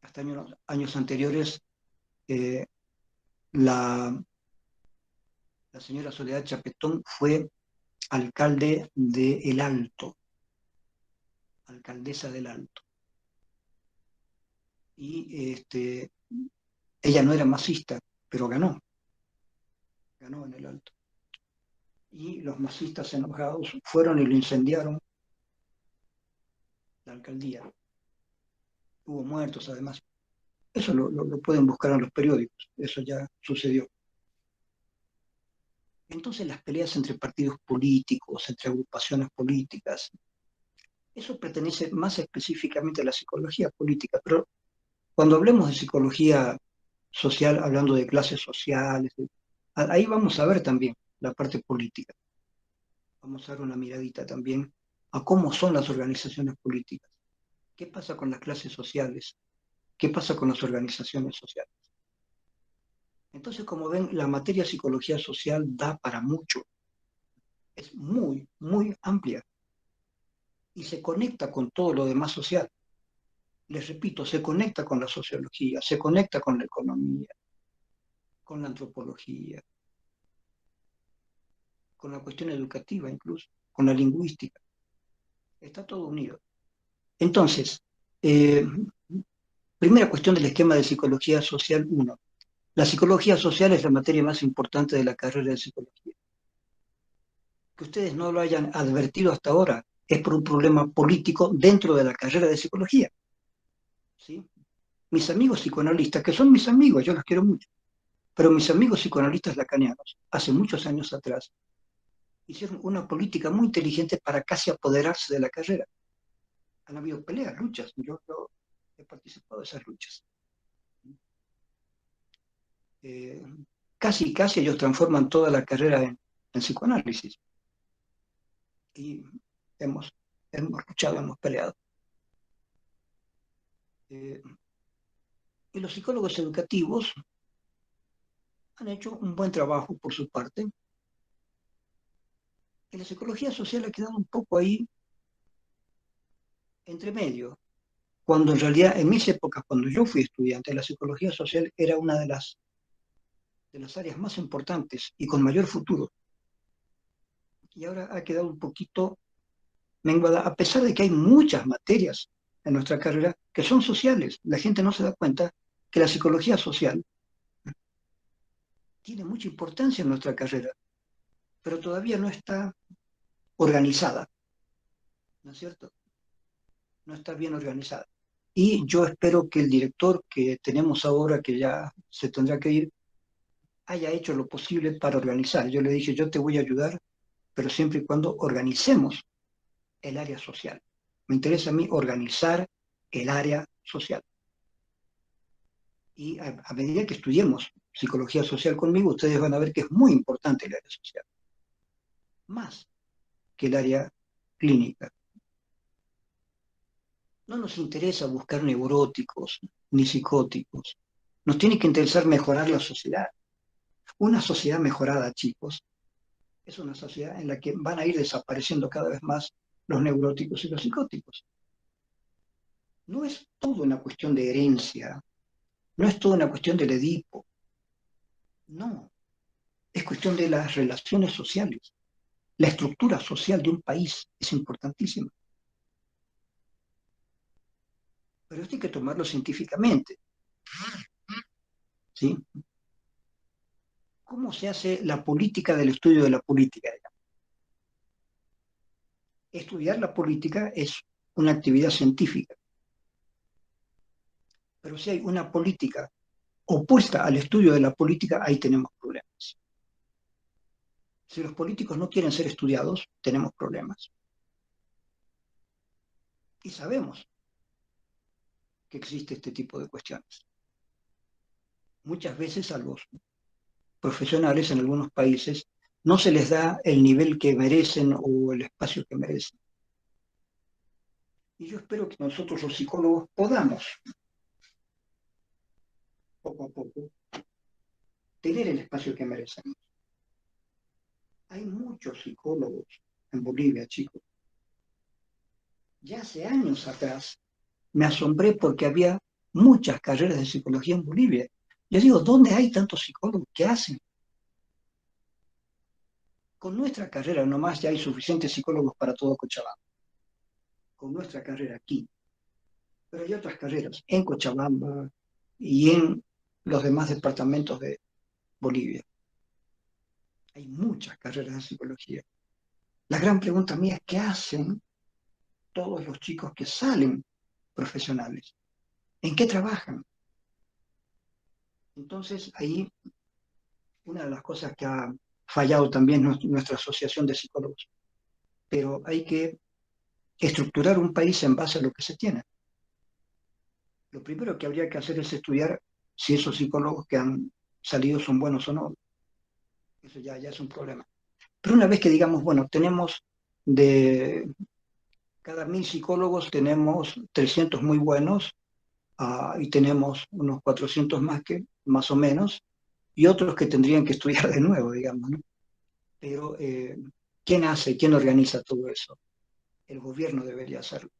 hasta años anteriores eh, la, la señora Soledad Chapetón fue alcalde de El Alto, alcaldesa del Alto. Y ella no era masista, pero ganó en El Alto. Y los masistas enojados fueron y lo incendiaron la alcaldía. Hubo muertos además. Eso lo pueden buscar en los periódicos, eso ya sucedió. Entonces las peleas entre partidos políticos, entre agrupaciones políticas, eso pertenece más específicamente a la psicología política, pero cuando hablemos de psicología social, hablando de clases sociales, ahí vamos a ver también la parte política. Vamos a dar una miradita también a cómo son las organizaciones políticas. ¿Qué pasa con las clases sociales? ¿Qué pasa con las organizaciones sociales? Entonces, como ven, la materia psicología social da para mucho. Es muy, muy amplia y se conecta con todo lo demás social. Les repito, se conecta con la sociología, se conecta con la economía, con la antropología, con la cuestión educativa incluso, con la lingüística. Está todo unido. Entonces, eh, primera cuestión del esquema de psicología social uno. La psicología social es la materia más importante de la carrera de psicología. Que ustedes no lo hayan advertido hasta ahora es por un problema político dentro de la carrera de psicología. ¿Sí? Mis amigos psicoanalistas, que son mis amigos, yo los quiero mucho, pero mis amigos psicoanalistas lacanianos, hace muchos años atrás, hicieron una política muy inteligente para casi apoderarse de la carrera. Han habido peleas, luchas, yo he participado de esas luchas. Eh, casi ellos transforman toda la carrera en psicoanálisis. Y hemos, hemos luchado, hemos peleado. Eh, y los psicólogos educativos han hecho un buen trabajo por su parte. Y la psicología social ha quedado un poco ahí entre medio, cuando en realidad en mis épocas, cuando yo fui estudiante, la psicología social era una de las áreas más importantes y con mayor futuro. Y ahora ha quedado un poquito menguada, a pesar de que hay muchas materias en nuestra carrera que son sociales. La gente no se da cuenta que la psicología social tiene mucha importancia en nuestra carrera, pero todavía no está organizada, ¿no es cierto? No está bien organizada. Y yo espero que el director que tenemos ahora, que ya se tendrá que ir, haya hecho lo posible para organizar. Yo le dije, yo te voy a ayudar, pero siempre y cuando organicemos el área social. Me interesa a mí organizar el área social. Y a medida que estudiemos psicología social conmigo, ustedes van a ver que es muy importante el área social, más que el área clínica. No nos interesa buscar neuróticos ni psicóticos. Nos tiene que interesar mejorar la sociedad. Una sociedad mejorada, chicos, es una sociedad en la que van a ir desapareciendo cada vez más los neuróticos y los psicóticos. No es todo una cuestión de herencia, no es toda una cuestión del Edipo, no, es cuestión de las relaciones sociales. La estructura social de un país es importantísima, pero esto hay que tomarlo científicamente, ¿sí? ¿Cómo se hace la política del estudio de la política? Estudiar la política es una actividad científica, pero si hay una política opuesta al estudio de la política, ahí tenemos problemas. Si los políticos no quieren ser estudiados, tenemos problemas. Y sabemos que existe este tipo de cuestiones. Muchas veces a los profesionales en algunos países no se les da el nivel que merecen o el espacio que merecen. Y yo espero que nosotros los psicólogos podamos, poco a poco, tener el espacio que merecen. Hay muchos psicólogos en Bolivia, chicos. Ya hace años atrás me asombré porque había muchas carreras de psicología en Bolivia. Yo digo, ¿dónde hay tantos psicólogos? ¿Qué hacen? Con nuestra carrera nomás ya hay suficientes psicólogos para todo Cochabamba. Con nuestra carrera aquí. Pero hay otras carreras en Cochabamba y en los demás departamentos de Bolivia. Hay muchas carreras de psicología. La gran pregunta mía es, ¿qué hacen todos los chicos que salen profesionales? ¿En qué trabajan? Entonces, ahí una de las cosas que ha fallado también nuestra asociación de psicólogos, pero hay que estructurar un país en base a lo que se tiene. Lo primero que habría que hacer es estudiar si esos psicólogos que han salido son buenos o no. Eso ya es un problema. Pero una vez que digamos, bueno, tenemos de cada 1000 psicólogos, tenemos 300 muy buenos, y tenemos unos 400 más que, más o menos, y otros que tendrían que estudiar de nuevo, digamos, ¿no? Pero, ¿quién hace, quién organiza todo eso? El gobierno debería hacerlo.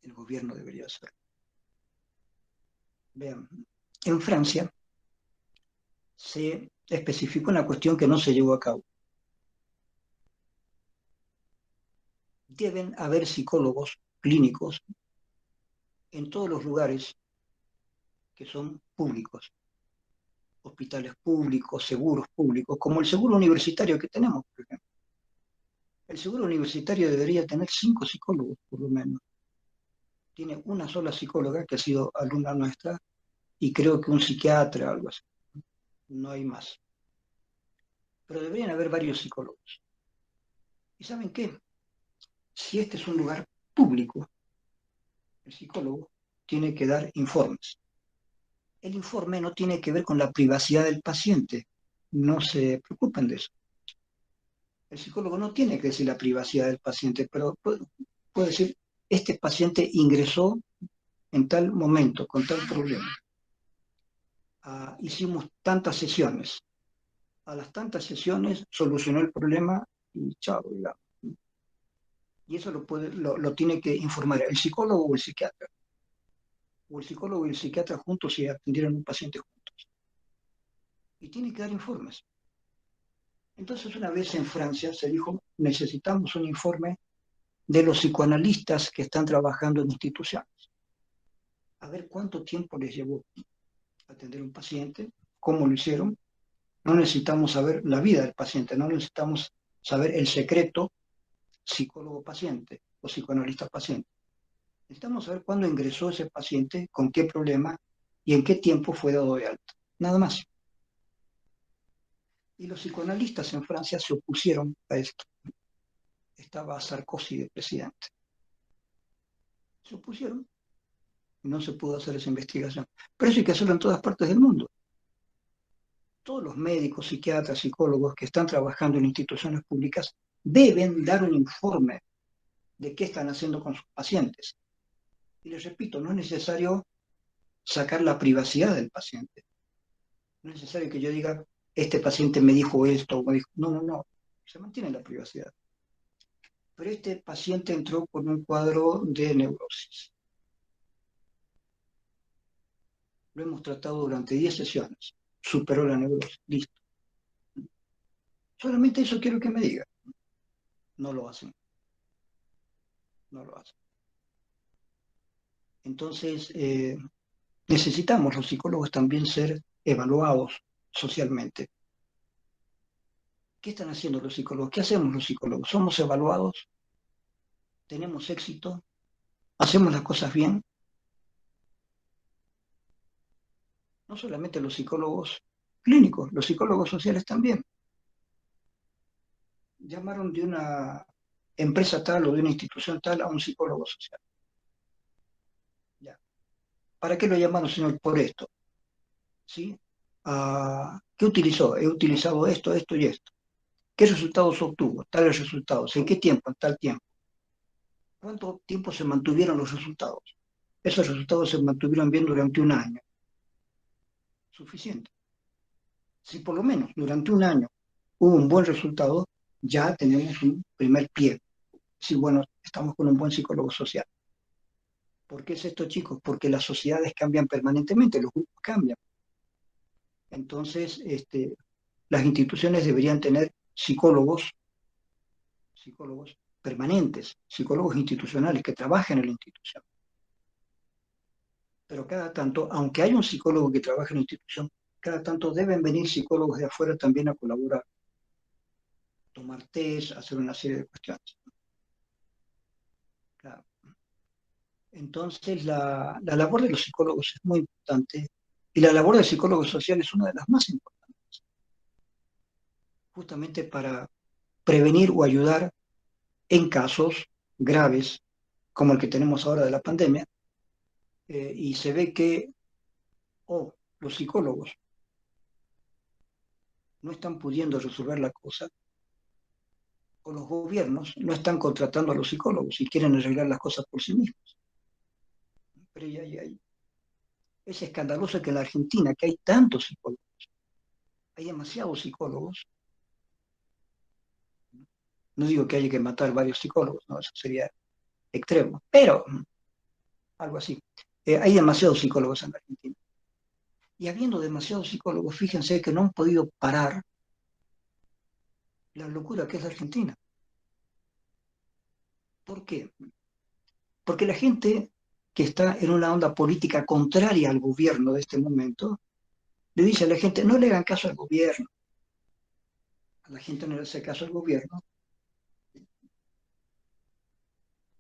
El gobierno debería hacerlo. Vean, en Francia se especificó una cuestión que no se llevó a cabo. Deben haber psicólogos clínicos en todos los lugares que son públicos, hospitales públicos, seguros públicos, como el seguro universitario que tenemos, por ejemplo. El seguro universitario debería tener 5 psicólogos, por lo menos. Tiene una sola psicóloga que ha sido alumna nuestra y creo que un psiquiatra, algo así. No hay más. Pero deberían haber varios psicólogos. ¿Y saben qué? Si este es un lugar público, el psicólogo tiene que dar informes. El informe no tiene que ver con la privacidad del paciente. No se preocupen de eso. El psicólogo no tiene que decir la privacidad del paciente, pero puede decir, este paciente ingresó en tal momento, con tal problema. Hicimos tantas sesiones. A las tantas sesiones solucionó el problema y chao, digamos. Y eso lo tiene que informar el psicólogo o el psiquiatra. O el psicólogo y el psiquiatra juntos si atendieron a un paciente juntos. Y tiene que dar informes. Entonces una vez en Francia se dijo, necesitamos un informe de los psicoanalistas que están trabajando en instituciones. A ver cuánto tiempo les llevó atender a un paciente, cómo lo hicieron. No necesitamos saber la vida del paciente, no necesitamos saber el secreto psicólogo-paciente o psicoanalista-paciente. Necesitamos saber cuándo ingresó ese paciente, con qué problema y en qué tiempo fue dado de alta. Nada más. Y los psicoanalistas en Francia se opusieron a esto. Estaba Sarkozy de presidente. Se opusieron y no se pudo hacer esa investigación. Pero eso hay que hacerlo en todas partes del mundo. Todos los médicos, psiquiatras, psicólogos que están trabajando en instituciones públicas deben dar un informe de qué están haciendo con sus pacientes. Y les repito, no es necesario sacar la privacidad del paciente. No es necesario que yo diga, este paciente me dijo esto, me dijo, no, se mantiene la privacidad. Pero este paciente entró con un cuadro de neurosis. Lo hemos tratado durante 10 sesiones. Superó la neurosis. Listo. Solamente eso quiero que me diga. No lo hacen. No lo hacen. Entonces, necesitamos los psicólogos también ser evaluados socialmente. ¿Qué están haciendo los psicólogos? ¿Qué hacemos los psicólogos? ¿Somos evaluados? ¿Tenemos éxito? ¿Hacemos las cosas bien? No solamente los psicólogos clínicos, los psicólogos sociales también. Llamaron de una empresa tal o de una institución tal a un psicólogo social. Ya. ¿Para qué lo llamaron, señor? Por esto. ¿Sí? ¿Qué utilizó? He utilizado esto, esto y esto. ¿Qué resultados obtuvo? Tales resultados. ¿En qué tiempo? En tal tiempo. ¿Cuánto tiempo se mantuvieron los resultados? Esos resultados se mantuvieron bien durante un año. Suficiente. Si por lo menos durante un año hubo un buen resultado, ya tenemos un primer pie. Si bueno, estamos con un buen psicólogo social. ¿Por qué es esto, chicos? Porque las sociedades cambian permanentemente, los grupos cambian. Entonces, las instituciones deberían tener psicólogos permanentes, psicólogos institucionales que trabajen en la institución. Pero cada tanto, aunque haya un psicólogo que trabaje en la institución, cada tanto deben venir psicólogos de afuera también a colaborar, tomar test, hacer una serie de cuestiones. Claro. Entonces, la labor de los psicólogos es muy importante y la labor del psicólogo social es una de las más importantes, justamente para prevenir o ayudar en casos graves como el que tenemos ahora de la pandemia, y se ve que los psicólogos no están pudiendo resolver la cosa, o los gobiernos no están contratando a los psicólogos y quieren arreglar las cosas por sí mismos. Pero es escandaloso que en la Argentina, que hay tantos psicólogos, hay demasiados psicólogos, no digo que haya que matar varios psicólogos, no, eso sería extremo, pero algo así. Hay demasiados psicólogos en la Argentina. Y habiendo demasiados psicólogos, fíjense que no han podido parar la locura que es la Argentina. ¿Por qué? Porque la gente que está en una onda política contraria al gobierno de este momento, le dice a la gente, no le hagan caso al gobierno. A la gente no le hace caso al gobierno,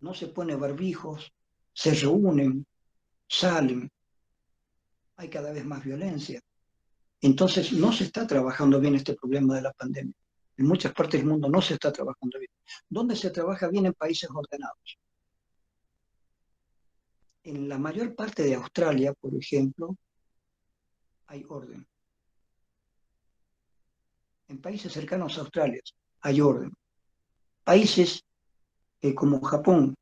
no se pone barbijos, se reúnen, salen, hay cada vez más violencia. Entonces no se está trabajando bien este problema de la pandemia. En muchas partes del mundo no se está trabajando bien. ¿Dónde se trabaja bien? En países ordenados. En la mayor parte de Australia, por ejemplo, hay orden. En países cercanos a Australia hay orden. Países como Japón,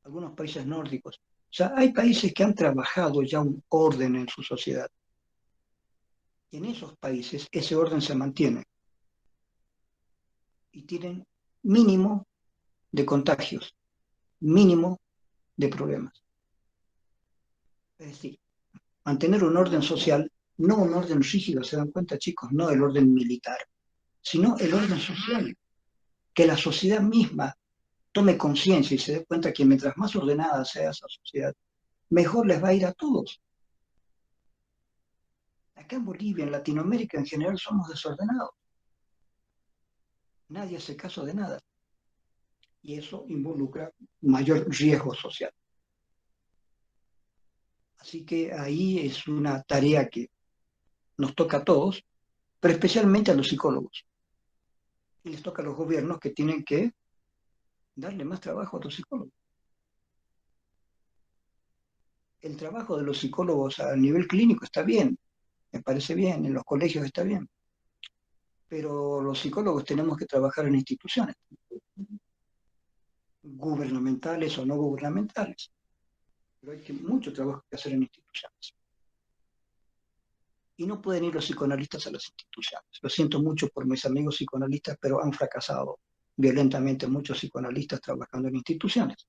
algunos países nórdicos. O sea, hay países que han trabajado ya un orden en su sociedad. Y en esos países ese orden se mantiene y tienen mínimo de contagios, mínimo de problemas. Es decir, mantener un orden social, no un orden rígido, se dan cuenta, chicos, no el orden militar, sino el orden social, que la sociedad misma tome conciencia y se dé cuenta que mientras más ordenada sea esa sociedad, mejor les va a ir a todos. Acá en Bolivia, en Latinoamérica en general, somos desordenados. Nadie hace caso de nada. Y eso involucra mayor riesgo social. Así que ahí es una tarea que nos toca a todos, pero especialmente a los psicólogos. Y les toca a los gobiernos que tienen que darle más trabajo a los psicólogos. El trabajo de los psicólogos a nivel clínico está bien, me parece bien, en los colegios está bien, pero los psicólogos tenemos que trabajar en instituciones, gubernamentales o no gubernamentales, pero hay mucho trabajo que hacer en instituciones. Y no pueden ir los psicoanalistas a las instituciones. Lo siento mucho por mis amigos psicoanalistas, pero han fracasado violentamente muchos psicoanalistas trabajando en instituciones.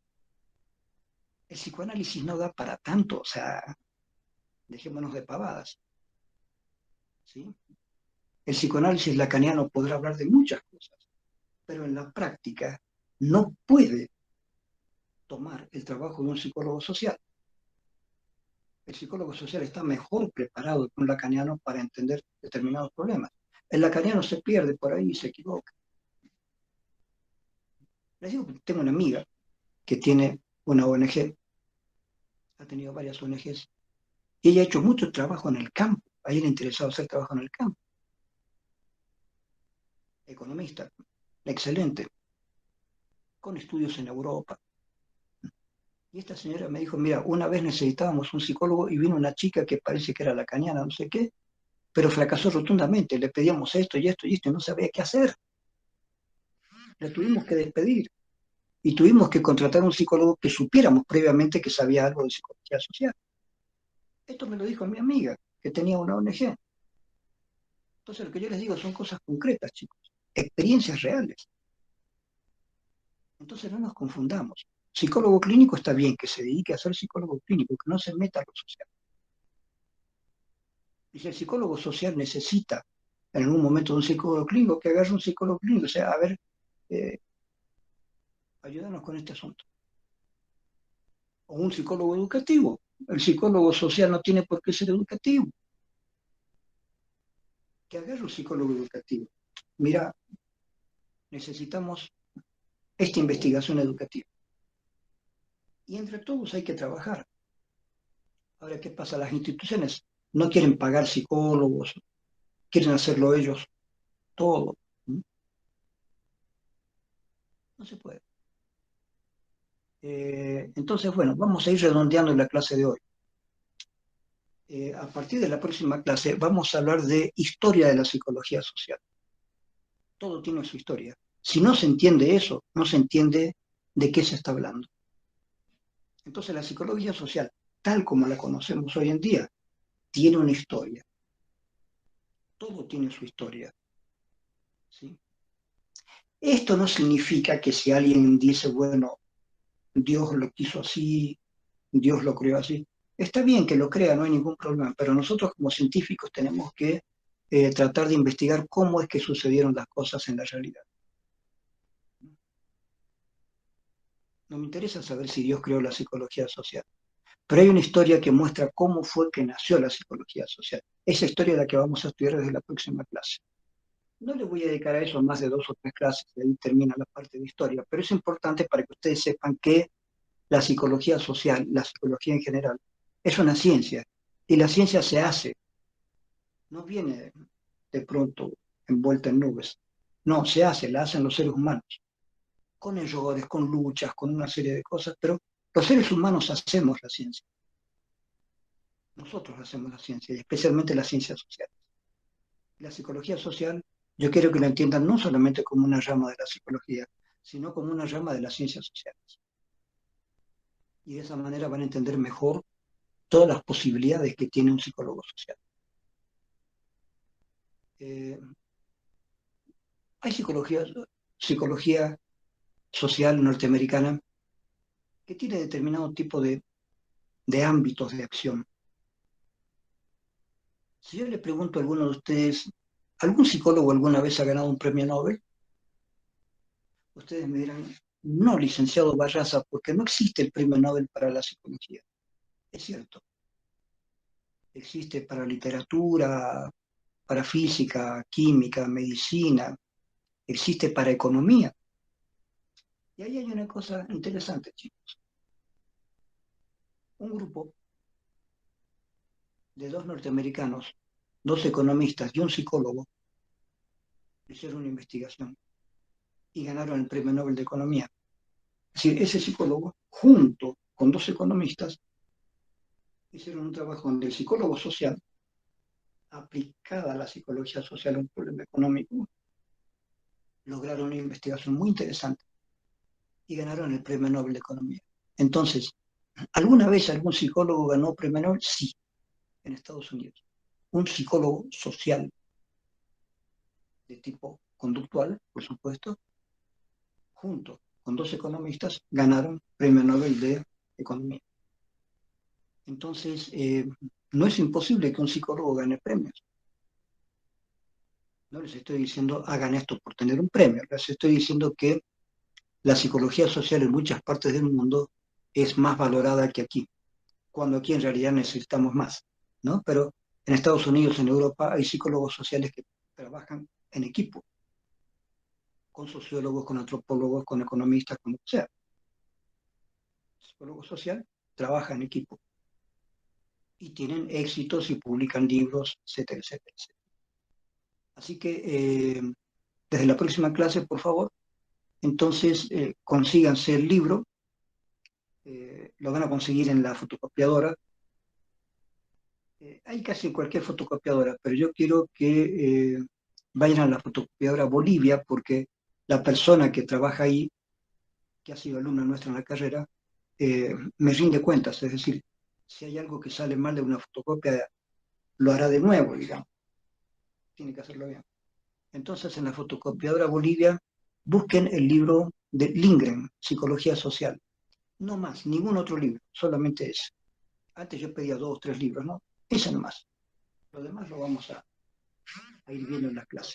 El psicoanálisis no da para tanto, o sea, dejémonos de pavadas. ¿Sí? El psicoanálisis lacaniano podrá hablar de muchas cosas, pero en la práctica no puede tomar el trabajo de un psicólogo social. El psicólogo social está mejor preparado que un lacaniano para entender determinados problemas. El lacaniano se pierde por ahí y se equivoca. Les digo que tengo una amiga que tiene una ONG, ha tenido varias ONGs, y ella ha hecho mucho trabajo en el campo. A ella le ha interesado hacer trabajo en el campo. Economista, excelente, con estudios en Europa. Y esta señora me dijo, mira, una vez necesitábamos un psicólogo y vino una chica que parece que era lacaniana, no sé qué, pero fracasó rotundamente. Le pedíamos esto y esto y esto y no sabía qué hacer. La tuvimos que despedir y tuvimos que contratar a un psicólogo que supiéramos previamente que sabía algo de psicología social. Esto me lo dijo mi amiga, que tenía una ONG. Entonces lo que yo les digo son cosas concretas, chicos, experiencias reales. Entonces no nos confundamos. Psicólogo clínico está bien, que se dedique a ser psicólogo clínico, que no se meta a lo social. Y si el psicólogo social necesita en algún momento de un psicólogo clínico, que agarre un psicólogo clínico, o sea, a ver, eh, ayúdanos con este asunto. O un psicólogo educativo. El psicólogo social no tiene por qué ser educativo. Que agarre un psicólogo educativo. Mira, necesitamos esta investigación educativa. Y entre todos hay que trabajar. Ahora, ¿qué pasa? Las instituciones no quieren pagar psicólogos, quieren hacerlo ellos todo. ¿Mm? No se puede. Entonces, bueno, vamos a ir redondeando la clase de hoy. A partir de la próxima clase vamos a hablar de historia de la psicología social. Todo tiene su historia. Si no se entiende eso, no se entiende de qué se está hablando. Entonces la psicología social, tal como la conocemos hoy en día, tiene una historia. Todo tiene su historia. ¿Sí? Esto no significa que si alguien dice, bueno, Dios lo quiso así, Dios lo creó así, está bien que lo crea, no hay ningún problema, pero nosotros como científicos tenemos que tratar de investigar cómo es que sucedieron las cosas en la realidad. No me interesa saber si Dios creó la psicología social, pero hay una historia que muestra cómo fue que nació la psicología social. Esa historia es la que vamos a estudiar desde la próxima clase. No le voy a dedicar a eso más de 2 o 3 clases, y ahí termina la parte de historia, pero es importante para que ustedes sepan que la psicología social, la psicología en general, es una ciencia, y la ciencia se hace, no viene de pronto envuelta en nubes, no, se hace, la hacen los seres humanos, con errores, con luchas, con una serie de cosas, pero los seres humanos hacemos la ciencia, nosotros hacemos la ciencia, y especialmente la ciencia social. La psicología social, yo quiero que la entiendan no solamente como una rama de la psicología, sino como una rama de las ciencias sociales. Y de esa manera van a entender mejor todas las posibilidades que tiene un psicólogo social. Eh, hay psicología social norteamericana que tiene determinado tipo de ámbitos de acción. Si yo le pregunto a alguno de ustedes, ¿algún psicólogo alguna vez ha ganado un premio Nobel? Ustedes me dirán, no, licenciado Barraza, porque no existe el premio Nobel para la psicología. Es cierto, existe para literatura, para física, química, medicina, existe para economía. Y ahí hay una cosa interesante, chicos. Un grupo de 2 norteamericanos, 2 economistas y un psicólogo hicieron una investigación y ganaron el premio Nobel de Economía. Es decir, ese psicólogo, junto con 2 economistas, hicieron un trabajo donde el psicólogo social, aplicada a la psicología social a un problema económico, lograron una investigación muy interesante y ganaron el premio Nobel de Economía. Entonces, ¿alguna vez algún psicólogo ganó premio Nobel? Sí, en Estados Unidos. Un psicólogo social de tipo conductual, por supuesto, junto con 2 economistas, ganaron premio Nobel de Economía. Entonces, no es imposible que un psicólogo gane premios. No les estoy diciendo hagan esto por tener un premio, les estoy diciendo que la psicología social en muchas partes del mundo es más valorada que aquí. cuando aquí en realidad necesitamos más, ¿no? Pero en Estados Unidos, en Europa, hay psicólogos sociales que trabajan en equipo, con sociólogos, con antropólogos, con economistas, con lo que sea. El psicólogo social trabaja en equipo y tienen éxitos y publican libros, etcétera, etcétera, etcétera. Así que desde la próxima clase, por favor, entonces consíganse el libro, lo van a conseguir en la fotocopiadora. Hay casi en cualquier fotocopiadora, pero yo quiero que vayan a la fotocopiadora Bolivia porque la persona que trabaja ahí, que ha sido alumna nuestra en la carrera, me rinde cuentas, es decir, si hay algo que sale mal de una fotocopia, lo hará de nuevo, digamos, tiene que hacerlo bien. Entonces, en la fotocopiadora Bolivia, busquen el libro de Lindgren, Psicología Social. No más, ningún otro libro, solamente ese. Antes yo pedía 2 o 3 libros, ¿no? Ese nomás. Lo demás lo vamos a ir viendo en las clases.